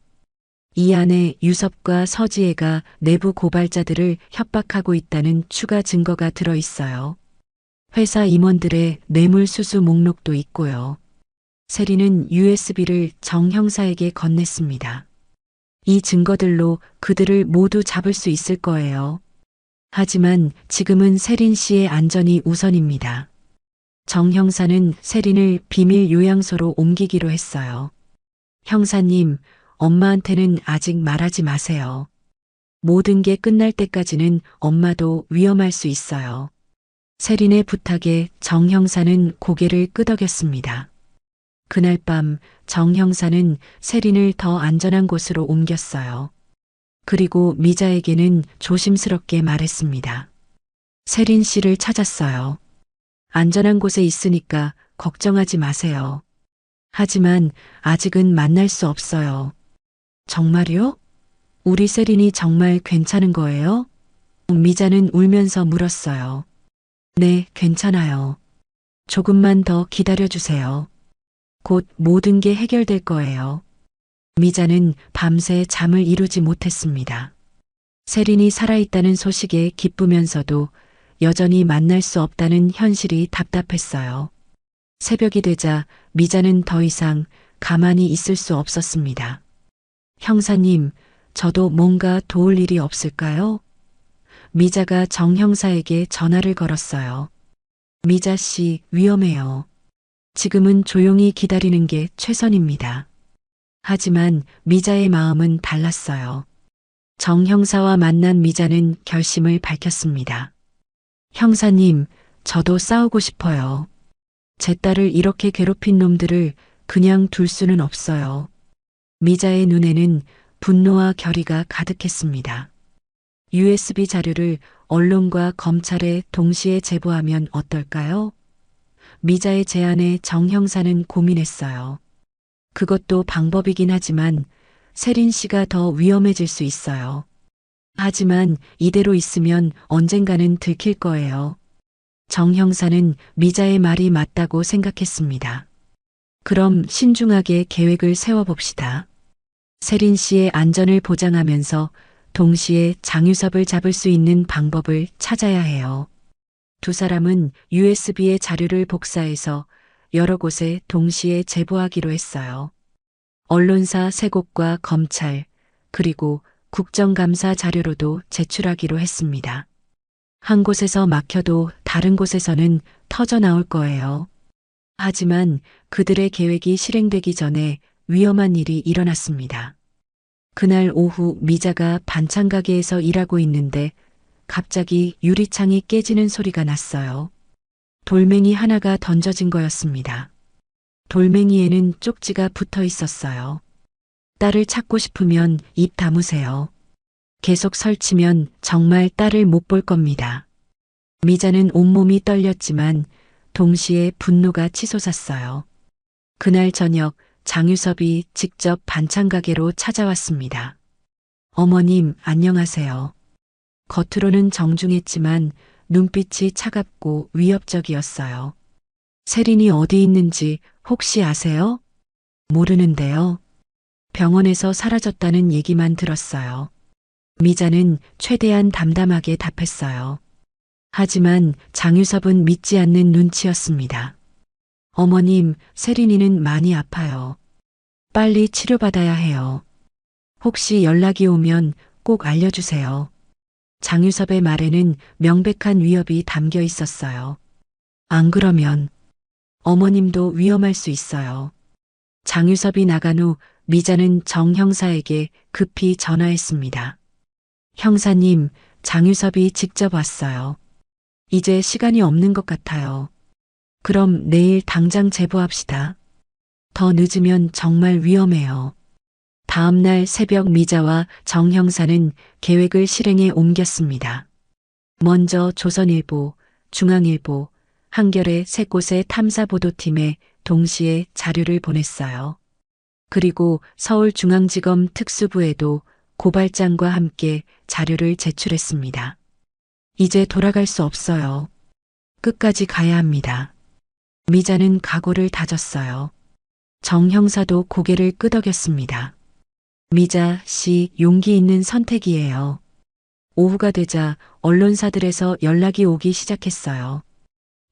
이 안에 유섭과 서지혜가 내부 고발자들을 협박하고 있다는 추가 증거가 들어 있어요. 회사 임원들의 뇌물수수 목록도 있고요. 세린은 USB를 정 형사에게 건넸습니다. 이 증거들로 그들을 모두 잡을 수 있을 거예요. 하지만 지금은 세린 씨의 안전이 우선입니다. 정 형사는 세린을 비밀 요양소로 옮기기로 했어요. 형사님, 엄마한테는 아직 말하지 마세요. 모든 게 끝날 때까지는 엄마도 위험할 수 있어요. 세린의 부탁에 정 형사는 고개를 끄덕였습니다. 그날 밤 정 형사는 세린을 더 안전한 곳으로 옮겼어요. 그리고 미자에게는 조심스럽게 말했습니다. 세린 씨를 찾았어요. 안전한 곳에 있으니까 걱정하지 마세요. 하지만 아직은 만날 수 없어요. 정말요? 우리 세린이 정말 괜찮은 거예요? 미자는 울면서 물었어요. 네, 괜찮아요. 조금만 더 기다려주세요. 곧 모든 게 해결될 거예요. 미자는 밤새 잠을 이루지 못했습니다. 세린이 살아있다는 소식에 기쁘면서도 여전히 만날 수 없다는 현실이 답답했어요. 새벽이 되자 미자는 더 이상 가만히 있을 수 없었습니다. 형사님, 저도 뭔가 도울 일이 없을까요? 미자가 정 형사에게 전화를 걸었어요. 미자 씨, 위험해요. 지금은 조용히 기다리는 게 최선입니다. 하지만 미자의 마음은 달랐어요. 정 형사와 만난 미자는 결심을 밝혔습니다. 형사님, 저도 싸우고 싶어요. 제 딸을 이렇게 괴롭힌 놈들을 그냥 둘 수는 없어요. 미자의 눈에는 분노와 결의가 가득했습니다. USB 자료를 언론과 검찰에 동시에 제보하면 어떨까요? 미자의 제안에 정 형사는 고민했어요. 그것도 방법이긴 하지만 세린 씨가 더 위험해질 수 있어요. 하지만 이대로 있으면 언젠가는 들킬 거예요. 정 형사는 미자의 말이 맞다고 생각했습니다. 그럼 신중하게 계획을 세워봅시다. 세린 씨의 안전을 보장하면서 동시에 장유섭을 잡을 수 있는 방법을 찾아야 해요. 두 사람은 USB의 자료를 복사해서 여러 곳에 동시에 제보하기로 했어요. 언론사 세 곳과 검찰, 그리고 국정감사 자료로도 제출하기로 했습니다. 한 곳에서 막혀도 다른 곳에서는 터져 나올 거예요. 하지만 그들의 계획이 실행되기 전에 위험한 일이 일어났습니다. 그날 오후 미자가 반찬 가게에서 일하고 있는데 갑자기 유리창이 깨지는 소리가 났어요. 돌멩이 하나가 던져진 거였습니다. 돌멩이에는 쪽지가 붙어 있었어요. 딸을 찾고 싶으면 입 다무세요. 계속 설치면 정말 딸을 못 볼 겁니다. 미자는 온몸이 떨렸지만 동시에 분노가 치솟았어요. 그날 저녁 장유섭이 직접 반찬 가게로 찾아왔습니다. 어머님, 안녕하세요. 겉으로는 정중했지만 눈빛이 차갑고 위협적이었어요. 세린이 어디 있는지 혹시 아세요? 모르는데요. 병원에서 사라졌다는 얘기만 들었어요. 미자는 최대한 담담하게 답했어요. 하지만 장유섭은 믿지 않는 눈치였습니다. 어머님, 세린이는 많이 아파요. 빨리 치료받아야 해요. 혹시 연락이 오면 꼭 알려주세요. 장유섭의 말에는 명백한 위협이 담겨 있었어요. 안 그러면 어머님도 위험할 수 있어요. 장유섭이 나간 후 미자는 정 형사에게 급히 전화했습니다. 형사님, 장유섭이 직접 왔어요. 이제 시간이 없는 것 같아요. 그럼 내일 당장 제보합시다. 더 늦으면 정말 위험해요. 다음 날 새벽 미자와 정 형사는 계획을 실행에 옮겼습니다. 먼저 조선일보, 중앙일보, 한겨레 세 곳의 탐사보도팀에 동시에 자료를 보냈어요. 그리고 서울중앙지검 특수부에도 고발장과 함께 자료를 제출했습니다. 이제 돌아갈 수 없어요. 끝까지 가야 합니다. 미자는 각오를 다졌어요. 정 형사도 고개를 끄덕였습니다. 미자 씨, 용기 있는 선택이에요. 오후가 되자 언론사들에서 연락이 오기 시작했어요.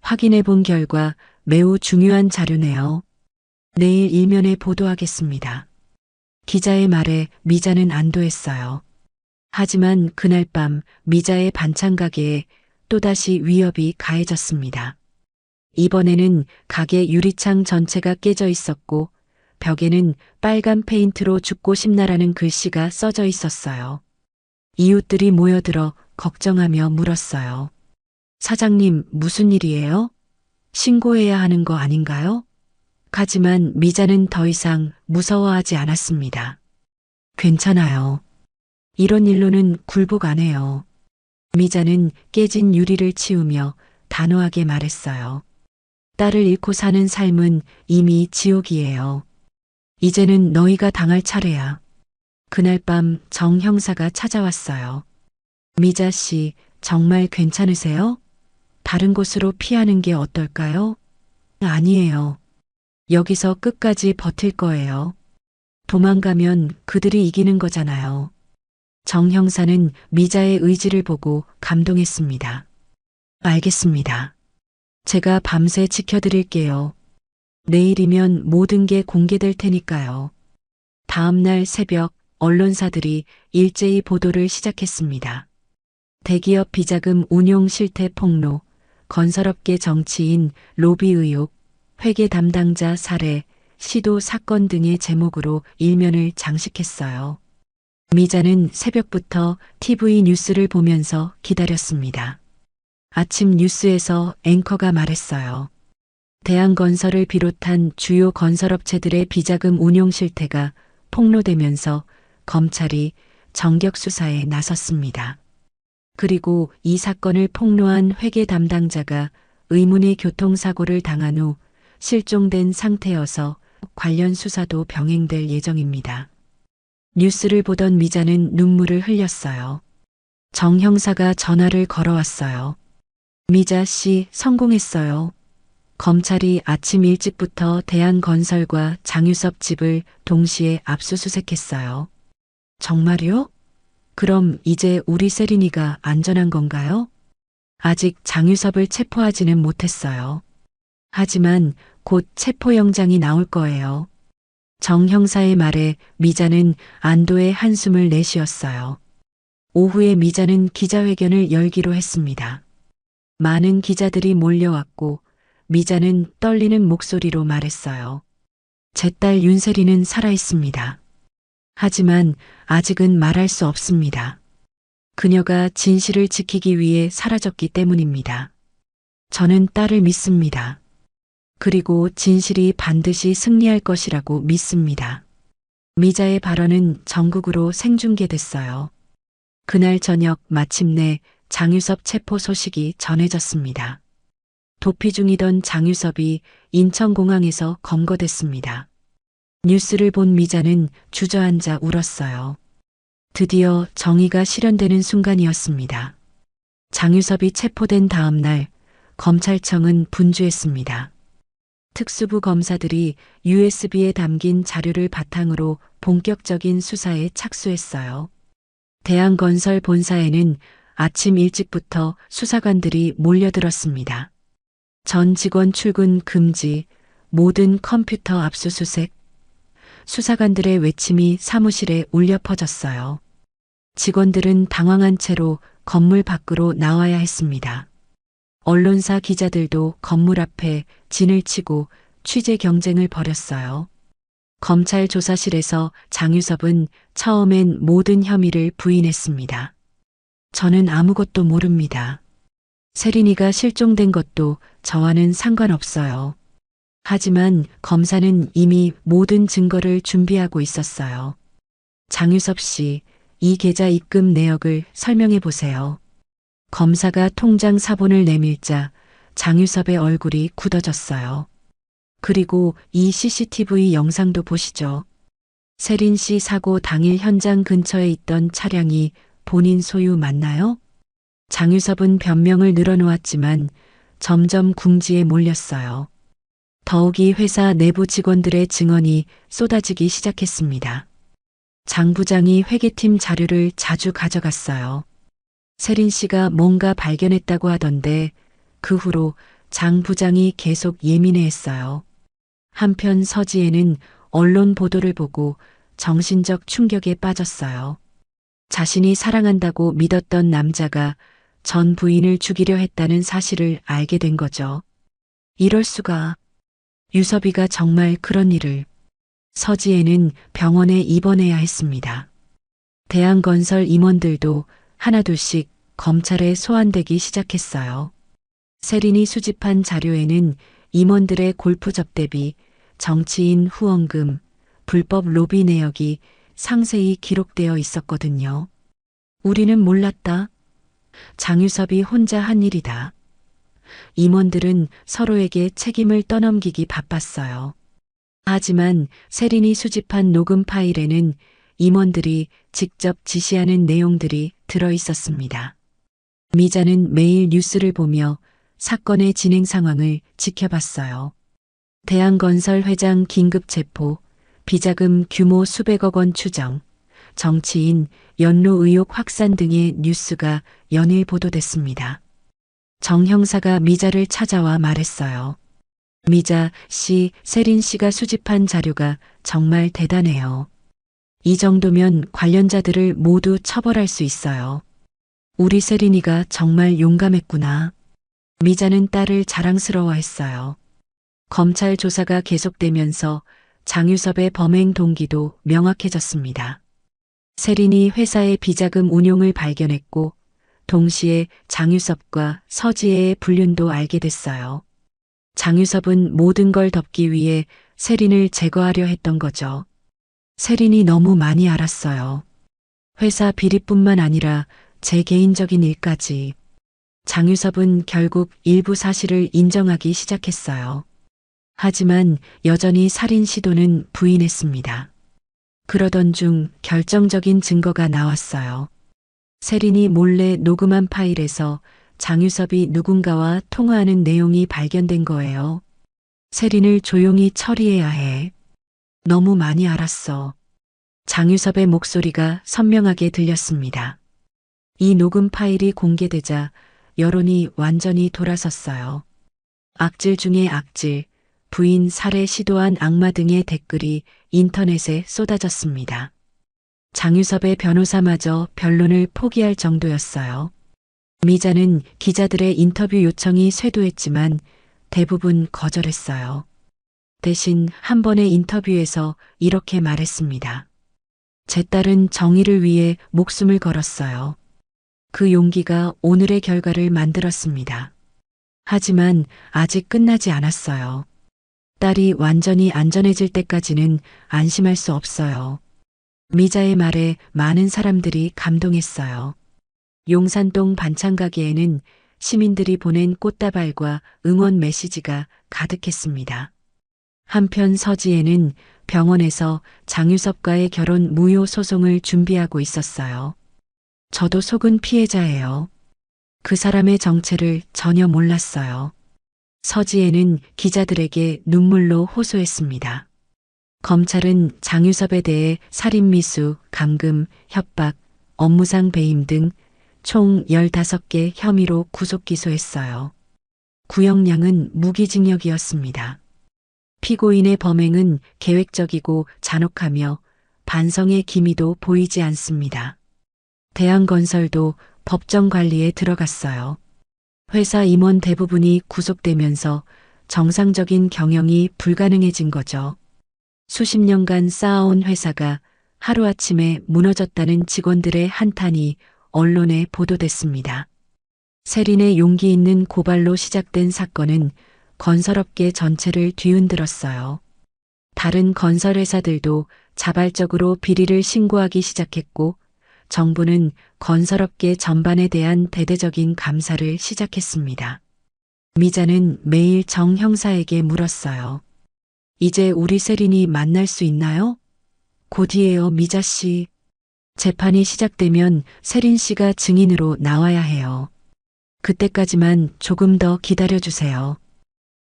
확인해 본 결과 매우 중요한 자료네요. 내일 일면에 보도하겠습니다. 기자의 말에 미자는 안도했어요. 하지만 그날 밤 미자의 반찬 가게에 또다시 위협이 가해졌습니다. 이번에는 가게 유리창 전체가 깨져 있었고 벽에는 빨간 페인트로 죽고 싶나라는 글씨가 써져 있었어요. 이웃들이 모여들어 걱정하며 물었어요. 사장님, 무슨 일이에요? 신고해야 하는 거 아닌가요? 하지만 미자는 더 이상 무서워하지 않았습니다. 괜찮아요. 이런 일로는 굴복 안 해요. 미자는 깨진 유리를 치우며 단호하게 말했어요. 딸을 잃고 사는 삶은 이미 지옥이에요. 이제는 너희가 당할 차례야. 그날 밤 정 형사가 찾아왔어요. 미자 씨, 정말 괜찮으세요? 다른 곳으로 피하는 게 어떨까요? 아니에요. 여기서 끝까지 버틸 거예요. 도망가면 그들이 이기는 거잖아요. 정 형사는 미자의 의지를 보고 감동했습니다. 알겠습니다. 제가 밤새 지켜드릴게요. 내일이면 모든 게 공개될 테니까요. 다음 날 새벽 언론사들이 일제히 보도를 시작했습니다. 대기업 비자금 운용 실태 폭로, 건설업계 정치인 로비 의혹, 회계 담당자 살해, 시도 사건 등의 제목으로 일면을 장식했어요. 미자는 새벽부터 TV 뉴스를 보면서 기다렸습니다. 아침 뉴스에서 앵커가 말했어요. 대한건설을 비롯한 주요 건설업체들의 비자금 운용 실태가 폭로되면서 검찰이 전격 수사에 나섰습니다. 그리고 이 사건을 폭로한 회계 담당자가 의문의 교통사고를 당한 후 실종된 상태여서 관련 수사도 병행될 예정입니다. 뉴스를 보던 미자는 눈물을 흘렸어요. 정 형사가 전화를 걸어왔어요. 미자 씨, 성공했어요. 검찰이 아침 일찍부터 대한건설과 장유섭 집을 동시에 압수수색했어요. 정말요? 그럼 이제 우리 세린이가 안전한 건가요? 아직 장유섭을 체포하지는 못했어요. 하지만 곧 체포영장이 나올 거예요. 정 형사의 말에 미자는 안도의 한숨을 내쉬었어요. 오후에 미자는 기자회견을 열기로 했습니다. 많은 기자들이 몰려왔고 미자는 떨리는 목소리로 말했어요. 제 딸 윤세리는 살아있습니다. 하지만 아직은 말할 수 없습니다. 그녀가 진실을 지키기 위해 사라졌기 때문입니다. 저는 딸을 믿습니다. 그리고 진실이 반드시 승리할 것이라고 믿습니다. 미자의 발언은 전국으로 생중계됐어요. 그날 저녁 마침내 장유섭 체포 소식이 전해졌습니다. 도피 중이던 장유섭이 인천공항에서 검거됐습니다. 뉴스를 본 미자는 주저앉아 울었어요. 드디어 정의가 실현되는 순간이었습니다. 장유섭이 체포된 다음 날 검찰청은 분주했습니다. 특수부 검사들이 USB에 담긴 자료를 바탕으로 본격적인 수사에 착수했어요. 대한건설 본사에는 아침 일찍부터 수사관들이 몰려들었습니다. 전 직원 출근 금지, 모든 컴퓨터 압수수색. 수사관들의 외침이 사무실에 울려 퍼졌어요. 직원들은 당황한 채로 건물 밖으로 나와야 했습니다. 언론사 기자들도 건물 앞에 진을 치고 취재 경쟁을 벌였어요. 검찰 조사실에서 장유섭은 처음엔 모든 혐의를 부인했습니다. 저는 아무것도 모릅니다. 세린이가 실종된 것도 저와는 상관없어요. 하지만 검사는 이미 모든 증거를 준비하고 있었어요. 장유섭 씨, 이 계좌 입금 내역을 설명해 보세요. 검사가 통장 사본을 내밀자 장유섭의 얼굴이 굳어졌어요. 그리고 이 CCTV 영상도 보시죠. 세린 씨 사고 당일 현장 근처에 있던 차량이 본인 소유 맞나요? 장유섭은 변명을 늘어놓았지만 점점 궁지에 몰렸어요. 더욱이 회사 내부 직원들의 증언이 쏟아지기 시작했습니다. 장 부장이 회계팀 자료를 자주 가져갔어요. 세린 씨가 뭔가 발견했다고 하던데 그 후로 장 부장이 계속 예민해했어요. 한편 서지혜는 언론 보도를 보고 정신적 충격에 빠졌어요. 자신이 사랑한다고 믿었던 남자가 전 부인을 죽이려 했다는 사실을 알게 된 거죠. 이럴 수가. 유섭이가 정말 그런 일을. 서지혜는 병원에 입원해야 했습니다. 대한건설 임원들도 하나둘씩 검찰에 소환되기 시작했어요. 세린이 수집한 자료에는 임원들의 골프 접대비, 정치인 후원금, 불법 로비 내역이 상세히 기록되어 있었거든요. 우리는 몰랐다. 장유섭이 혼자 한 일이다. 임원들은 서로에게 책임을 떠넘기기 바빴어요. 하지만 세린이 수집한 녹음 파일에는 임원들이 직접 지시하는 내용들이 들어 있었습니다. 미자는 매일 뉴스를 보며 사건의 진행 상황을 지켜봤어요. 대한건설 회장 긴급 체포, 비자금 규모 수백억 원 추정, 정치인 연루 의혹 확산 등의 뉴스가 연일 보도됐습니다. 정 형사가 미자를 찾아와 말했어요. 미자 씨, 세린 씨가 수집한 자료가 정말 대단해요. 이 정도면 관련자들을 모두 처벌할 수 있어요. 우리 세린이가 정말 용감했구나. 미자는 딸을 자랑스러워했어요. 검찰 조사가 계속되면서 장유섭의 범행 동기도 명확해졌습니다. 세린이 회사의 비자금 운용을 발견했고 동시에 장유섭과 서지혜의 불륜도 알게 됐어요. 장유섭은 모든 걸 덮기 위해 세린을 제거하려 했던 거죠. 세린이 너무 많이 알았어요. 회사 비리뿐만 아니라 제 개인적인 일까지. 장유섭은 결국 일부 사실을 인정하기 시작했어요. 하지만 여전히 살인 시도는 부인했습니다. 그러던 중 결정적인 증거가 나왔어요. 세린이 몰래 녹음한 파일에서 장유섭이 누군가와 통화하는 내용이 발견된 거예요. 세린을 조용히 처리해야 해. 너무 많이 알았어. 장유섭의 목소리가 선명하게 들렸습니다. 이 녹음 파일이 공개되자 여론이 완전히 돌아섰어요. 악질 중에 악질, 부인 살해 시도한 악마 등의 댓글이 인터넷에 쏟아졌습니다. 장유섭의 변호사마저 변론을 포기할 정도였어요. 미자는 기자들의 인터뷰 요청이 쇄도했지만 대부분 거절했어요. 대신 한 번의 인터뷰에서 이렇게 말했습니다. 제 딸은 정의를 위해 목숨을 걸었어요. 그 용기가 오늘의 결과를 만들었습니다. 하지만 아직 끝나지 않았어요. 딸이 완전히 안전해질 때까지는 안심할 수 없어요. 미자의 말에 많은 사람들이 감동했어요. 용산동 반찬가게에는 시민들이 보낸 꽃다발과 응원 메시지가 가득했습니다. 한편 서지에는 병원에서 장유섭과의 결혼 무효 소송을 준비하고 있었어요. 저도 속은 피해자예요. 그 사람의 정체를 전혀 몰랐어요. 서지에는 기자들에게 눈물로 호소했습니다. 검찰은 장유섭에 대해 살인미수, 감금, 협박, 업무상 배임 등 총 15개 혐의로 구속 기소했어요. 구형량은 무기징역이었습니다. 피고인의 범행은 계획적이고 잔혹하며 반성의 기미도 보이지 않습니다. 대한건설도 법정 관리에 들어갔어요. 회사 임원 대부분이 구속되면서 정상적인 경영이 불가능해진 거죠. 수십 년간 쌓아온 회사가 하루아침에 무너졌다는 직원들의 한탄이 언론에 보도됐습니다. 세린의 용기 있는 고발로 시작된 사건은 건설업계 전체를 뒤흔들었어요. 다른 건설회사들도 자발적으로 비리를 신고하기 시작했고 정부는 건설업계 전반에 대한 대대적인 감사를 시작했습니다. 미자는 매일 정 형사에게 물었어요. 이제 우리 세린이 만날 수 있나요? 곧이에요, 미자 씨. 재판이 시작되면 세린 씨가 증인으로 나와야 해요. 그때까지만 조금 더 기다려주세요.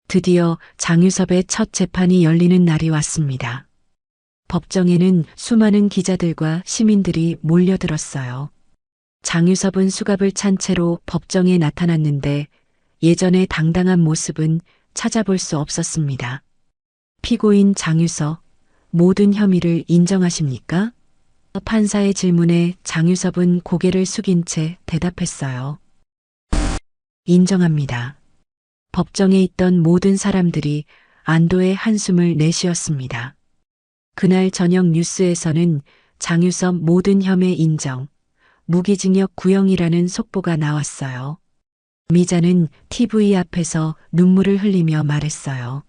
드디어 장유섭의 첫 재판이 열리는 날이 왔습니다. 법정에는 수많은 기자들과 시민들이 몰려들었어요. 장유섭은 수갑을 찬 채로 법정에 나타났는데 예전의 당당한 모습은 찾아볼 수 없었습니다. 피고인 장유섭, 모든 혐의를 인정하십니까? 판사의 질문에 장유섭은 고개를 숙인 채 대답했어요. 인정합니다. 법정에 있던 모든 사람들이 안도의 한숨을 내쉬었습니다. 그날 저녁 뉴스에서는 장유섭 모든 혐의 인정, 무기징역 구형이라는 속보가 나왔어요. 미자는 TV 앞에서 눈물을 흘리며 말했어요.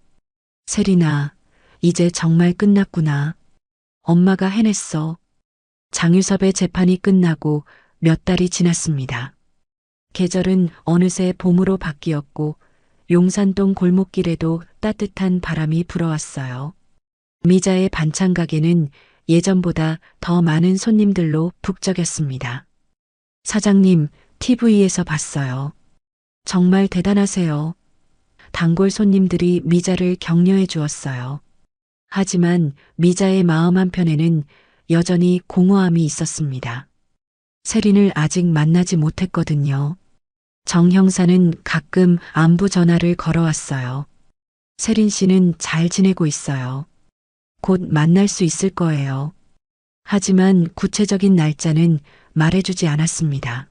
세린아, 이제 정말 끝났구나. 엄마가 해냈어. 장유섭의 재판이 끝나고 몇 달이 지났습니다. 계절은 어느새 봄으로 바뀌었고 용산동 골목길에도 따뜻한 바람이 불어왔어요. 미자의 반찬 가게는 예전보다 더 많은 손님들로 북적였습니다. 사장님, TV에서 봤어요. 정말 대단하세요. 단골 손님들이 미자를 격려해 주었어요. 하지만 미자의 마음 한편에는 여전히 공허함이 있었습니다. 세린을 아직 만나지 못했거든요. 정 형사는 가끔 안부 전화를 걸어왔어요. 세린 씨는 잘 지내고 있어요. 곧 만날 수 있을 거예요. 하지만 구체적인 날짜는 말해주지 않았습니다.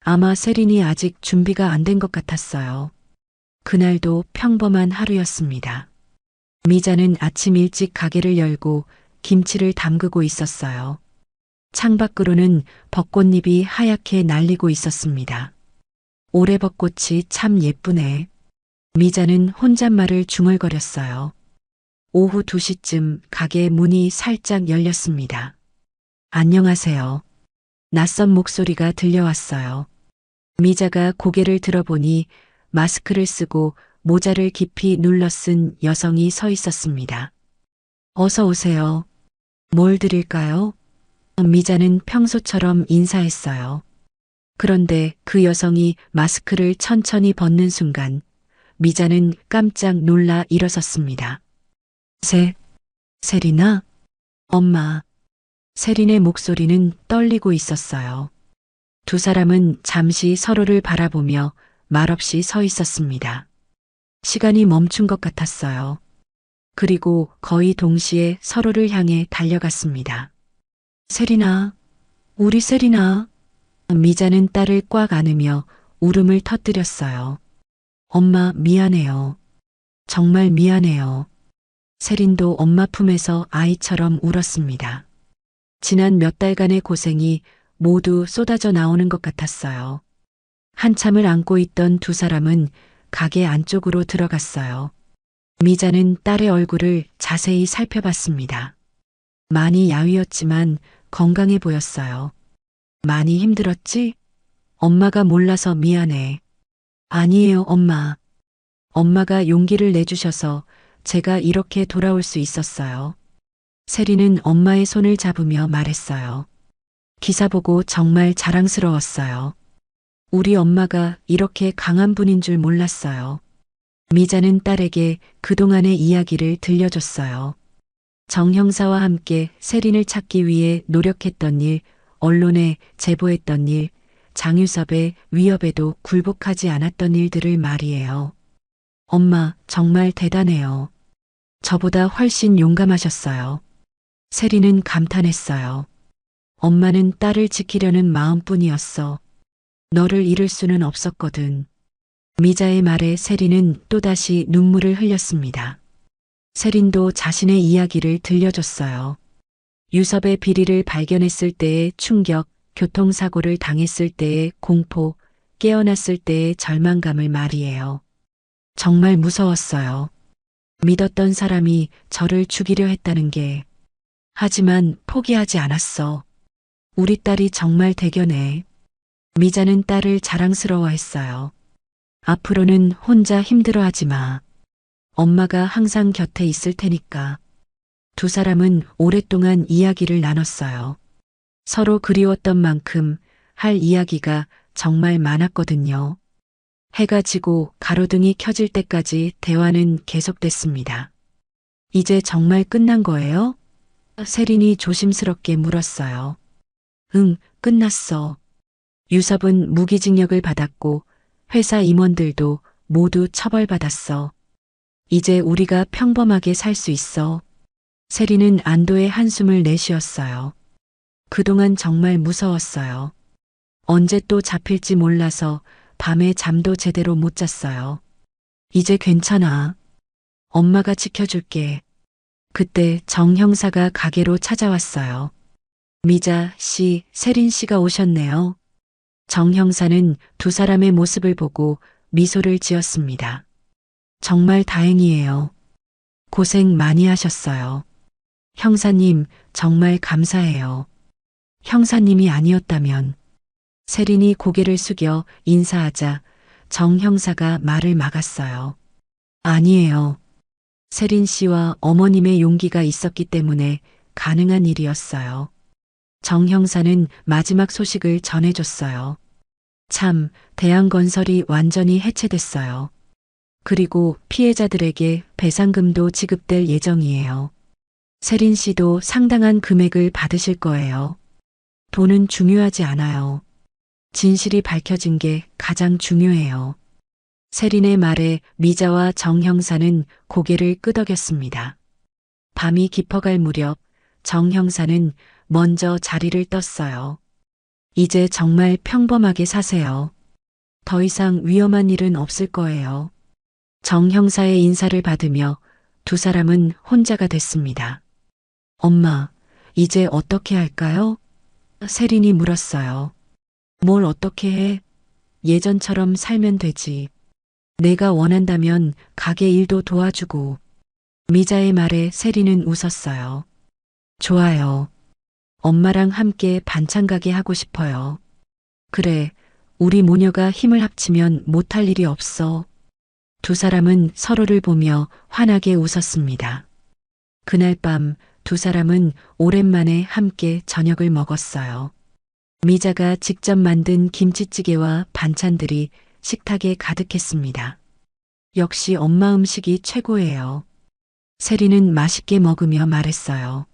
아마 세린이 아직 준비가 안 된 것 같았어요. 그날도 평범한 하루였습니다. 미자는 아침 일찍 가게를 열고 김치를 담그고 있었어요. 창밖으로는 벚꽃잎이 하얗게 날리고 있었습니다. 올해 벚꽃이 참 예쁘네. 미자는 혼잣말을 중얼거렸어요. 오후 2시쯤 가게 문이 살짝 열렸습니다. 안녕하세요. 낯선 목소리가 들려왔어요. 미자가 고개를 들어보니 마스크를 쓰고 모자를 깊이 눌러 쓴 여성이 서 있었습니다. 어서 오세요. 뭘 드릴까요? 미자는 평소처럼 인사했어요. 그런데 그 여성이 마스크를 천천히 벗는 순간 미자는 깜짝 놀라 일어섰습니다. 세린아? 엄마. 세린의 목소리는 떨리고 있었어요. 두 사람은 잠시 서로를 바라보며 말없이 서 있었습니다. 시간이 멈춘 것 같았어요. 그리고 거의 동시에 서로를 향해 달려갔습니다. 세린아, 우리 세린아. 미자는 딸을 꽉 안으며 울음을 터뜨렸어요. 엄마, 미안해요. 정말 미안해요. 세린도 엄마 품에서 아이처럼 울었습니다. 지난 몇 달간의 고생이 모두 쏟아져 나오는 것 같았어요. 한참을 안고 있던 두 사람은 가게 안쪽으로 들어갔어요. 미자는 딸의 얼굴을 자세히 살펴봤습니다. 많이 야위었지만 건강해 보였어요. 많이 힘들었지? 엄마가 몰라서 미안해. 아니에요, 엄마. 엄마가 용기를 내주셔서 제가 이렇게 돌아올 수 있었어요. 세리는 엄마의 손을 잡으며 말했어요. 기사 보고 정말 자랑스러웠어요. 우리 엄마가 이렇게 강한 분인 줄 몰랐어요. 미자는 딸에게 그동안의 이야기를 들려줬어요. 정 형사와 함께 세린을 찾기 위해 노력했던 일, 언론에 제보했던 일, 장유섭의 위협에도 굴복하지 않았던 일들을 말이에요. 엄마, 정말 대단해요. 저보다 훨씬 용감하셨어요. 세린은 감탄했어요. 엄마는 딸을 지키려는 마음뿐이었어. 너를 잃을 수는 없었거든. 미자의 말에 세린은 또다시 눈물을 흘렸습니다. 세린도 자신의 이야기를 들려줬어요. 유섭의 비리를 발견했을 때의 충격, 교통사고를 당했을 때의 공포, 깨어났을 때의 절망감을 말이에요. 정말 무서웠어요. 믿었던 사람이 저를 죽이려 했다는 게. 하지만 포기하지 않았어. 우리 딸이 정말 대견해. 미자는 딸을 자랑스러워했어요. 앞으로는 혼자 힘들어하지 마. 엄마가 항상 곁에 있을 테니까. 두 사람은 오랫동안 이야기를 나눴어요. 서로 그리웠던 만큼 할 이야기가 정말 많았거든요. 해가 지고 가로등이 켜질 때까지 대화는 계속됐습니다. 이제 정말 끝난 거예요? 세린이 조심스럽게 물었어요. 응, 끝났어. 유섭은 무기징역을 받았고 회사 임원들도 모두 처벌받았어. 이제 우리가 평범하게 살 수 있어. 세린은 안도의 한숨을 내쉬었어요. 그동안 정말 무서웠어요. 언제 또 잡힐지 몰라서 밤에 잠도 제대로 못 잤어요. 이제 괜찮아. 엄마가 지켜줄게. 그때 정 형사가 가게로 찾아왔어요. 미자 씨, 세린 씨가 오셨네요. 정 형사는 두 사람의 모습을 보고 미소를 지었습니다. 정말 다행이에요. 고생 많이 하셨어요. 형사님, 정말 감사해요. 형사님이 아니었다면. 세린이 고개를 숙여 인사하자 정 형사가 말을 막았어요. 아니에요. 세린 씨와 어머님의 용기가 있었기 때문에 가능한 일이었어요. 정 형사는 마지막 소식을 전해줬어요. 참, 대한건설이 완전히 해체됐어요. 그리고 피해자들에게 배상금도 지급될 예정이에요. 세린 씨도 상당한 금액을 받으실 거예요. 돈은 중요하지 않아요. 진실이 밝혀진 게 가장 중요해요. 세린의 말에 미자와 정 형사는 고개를 끄덕였습니다. 밤이 깊어갈 무렵 정 형사는 먼저 자리를 떴어요. 이제 정말 평범하게 사세요. 더 이상 위험한 일은 없을 거예요. 정 형사의 인사를 받으며 두 사람은 혼자가 됐습니다. 엄마, 이제 어떻게 할까요? 세린이 물었어요. 뭘 어떻게 해? 예전처럼 살면 되지. 내가 원한다면 가게 일도 도와주고. 미자의 말에 세린은 웃었어요. 좋아요. 엄마랑 함께 반찬 가게 하고 싶어요. 그래, 우리 모녀가 힘을 합치면 못할 일이 없어. 두 사람은 서로를 보며 환하게 웃었습니다. 그날 밤 두 사람은 오랜만에 함께 저녁을 먹었어요. 미자가 직접 만든 김치찌개와 반찬들이 식탁에 가득했습니다. 역시 엄마 음식이 최고예요. 세린은 맛있게 먹으며 말했어요.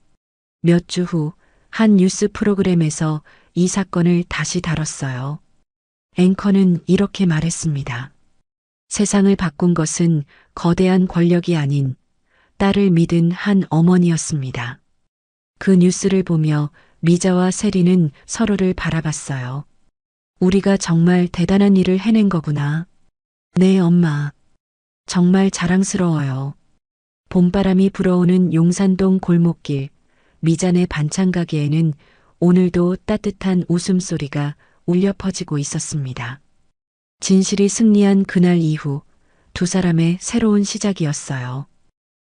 몇 주 후 한 뉴스 프로그램에서 이 사건을 다시 다뤘어요. 앵커는 이렇게 말했습니다. 세상을 바꾼 것은 거대한 권력이 아닌 딸을 믿은 한 어머니였습니다. 그 뉴스를 보며 미자와 세린은 서로를 바라봤어요. 우리가 정말 대단한 일을 해낸 거구나. 네, 엄마. 정말 자랑스러워요. 봄바람이 불어오는 용산동 골목길, 미잔의 반찬 가게에는 오늘도 따뜻한 웃음소리가 울려 퍼지고 있었습니다. 진실이 승리한 그날 이후 두 사람의 새로운 시작이었어요.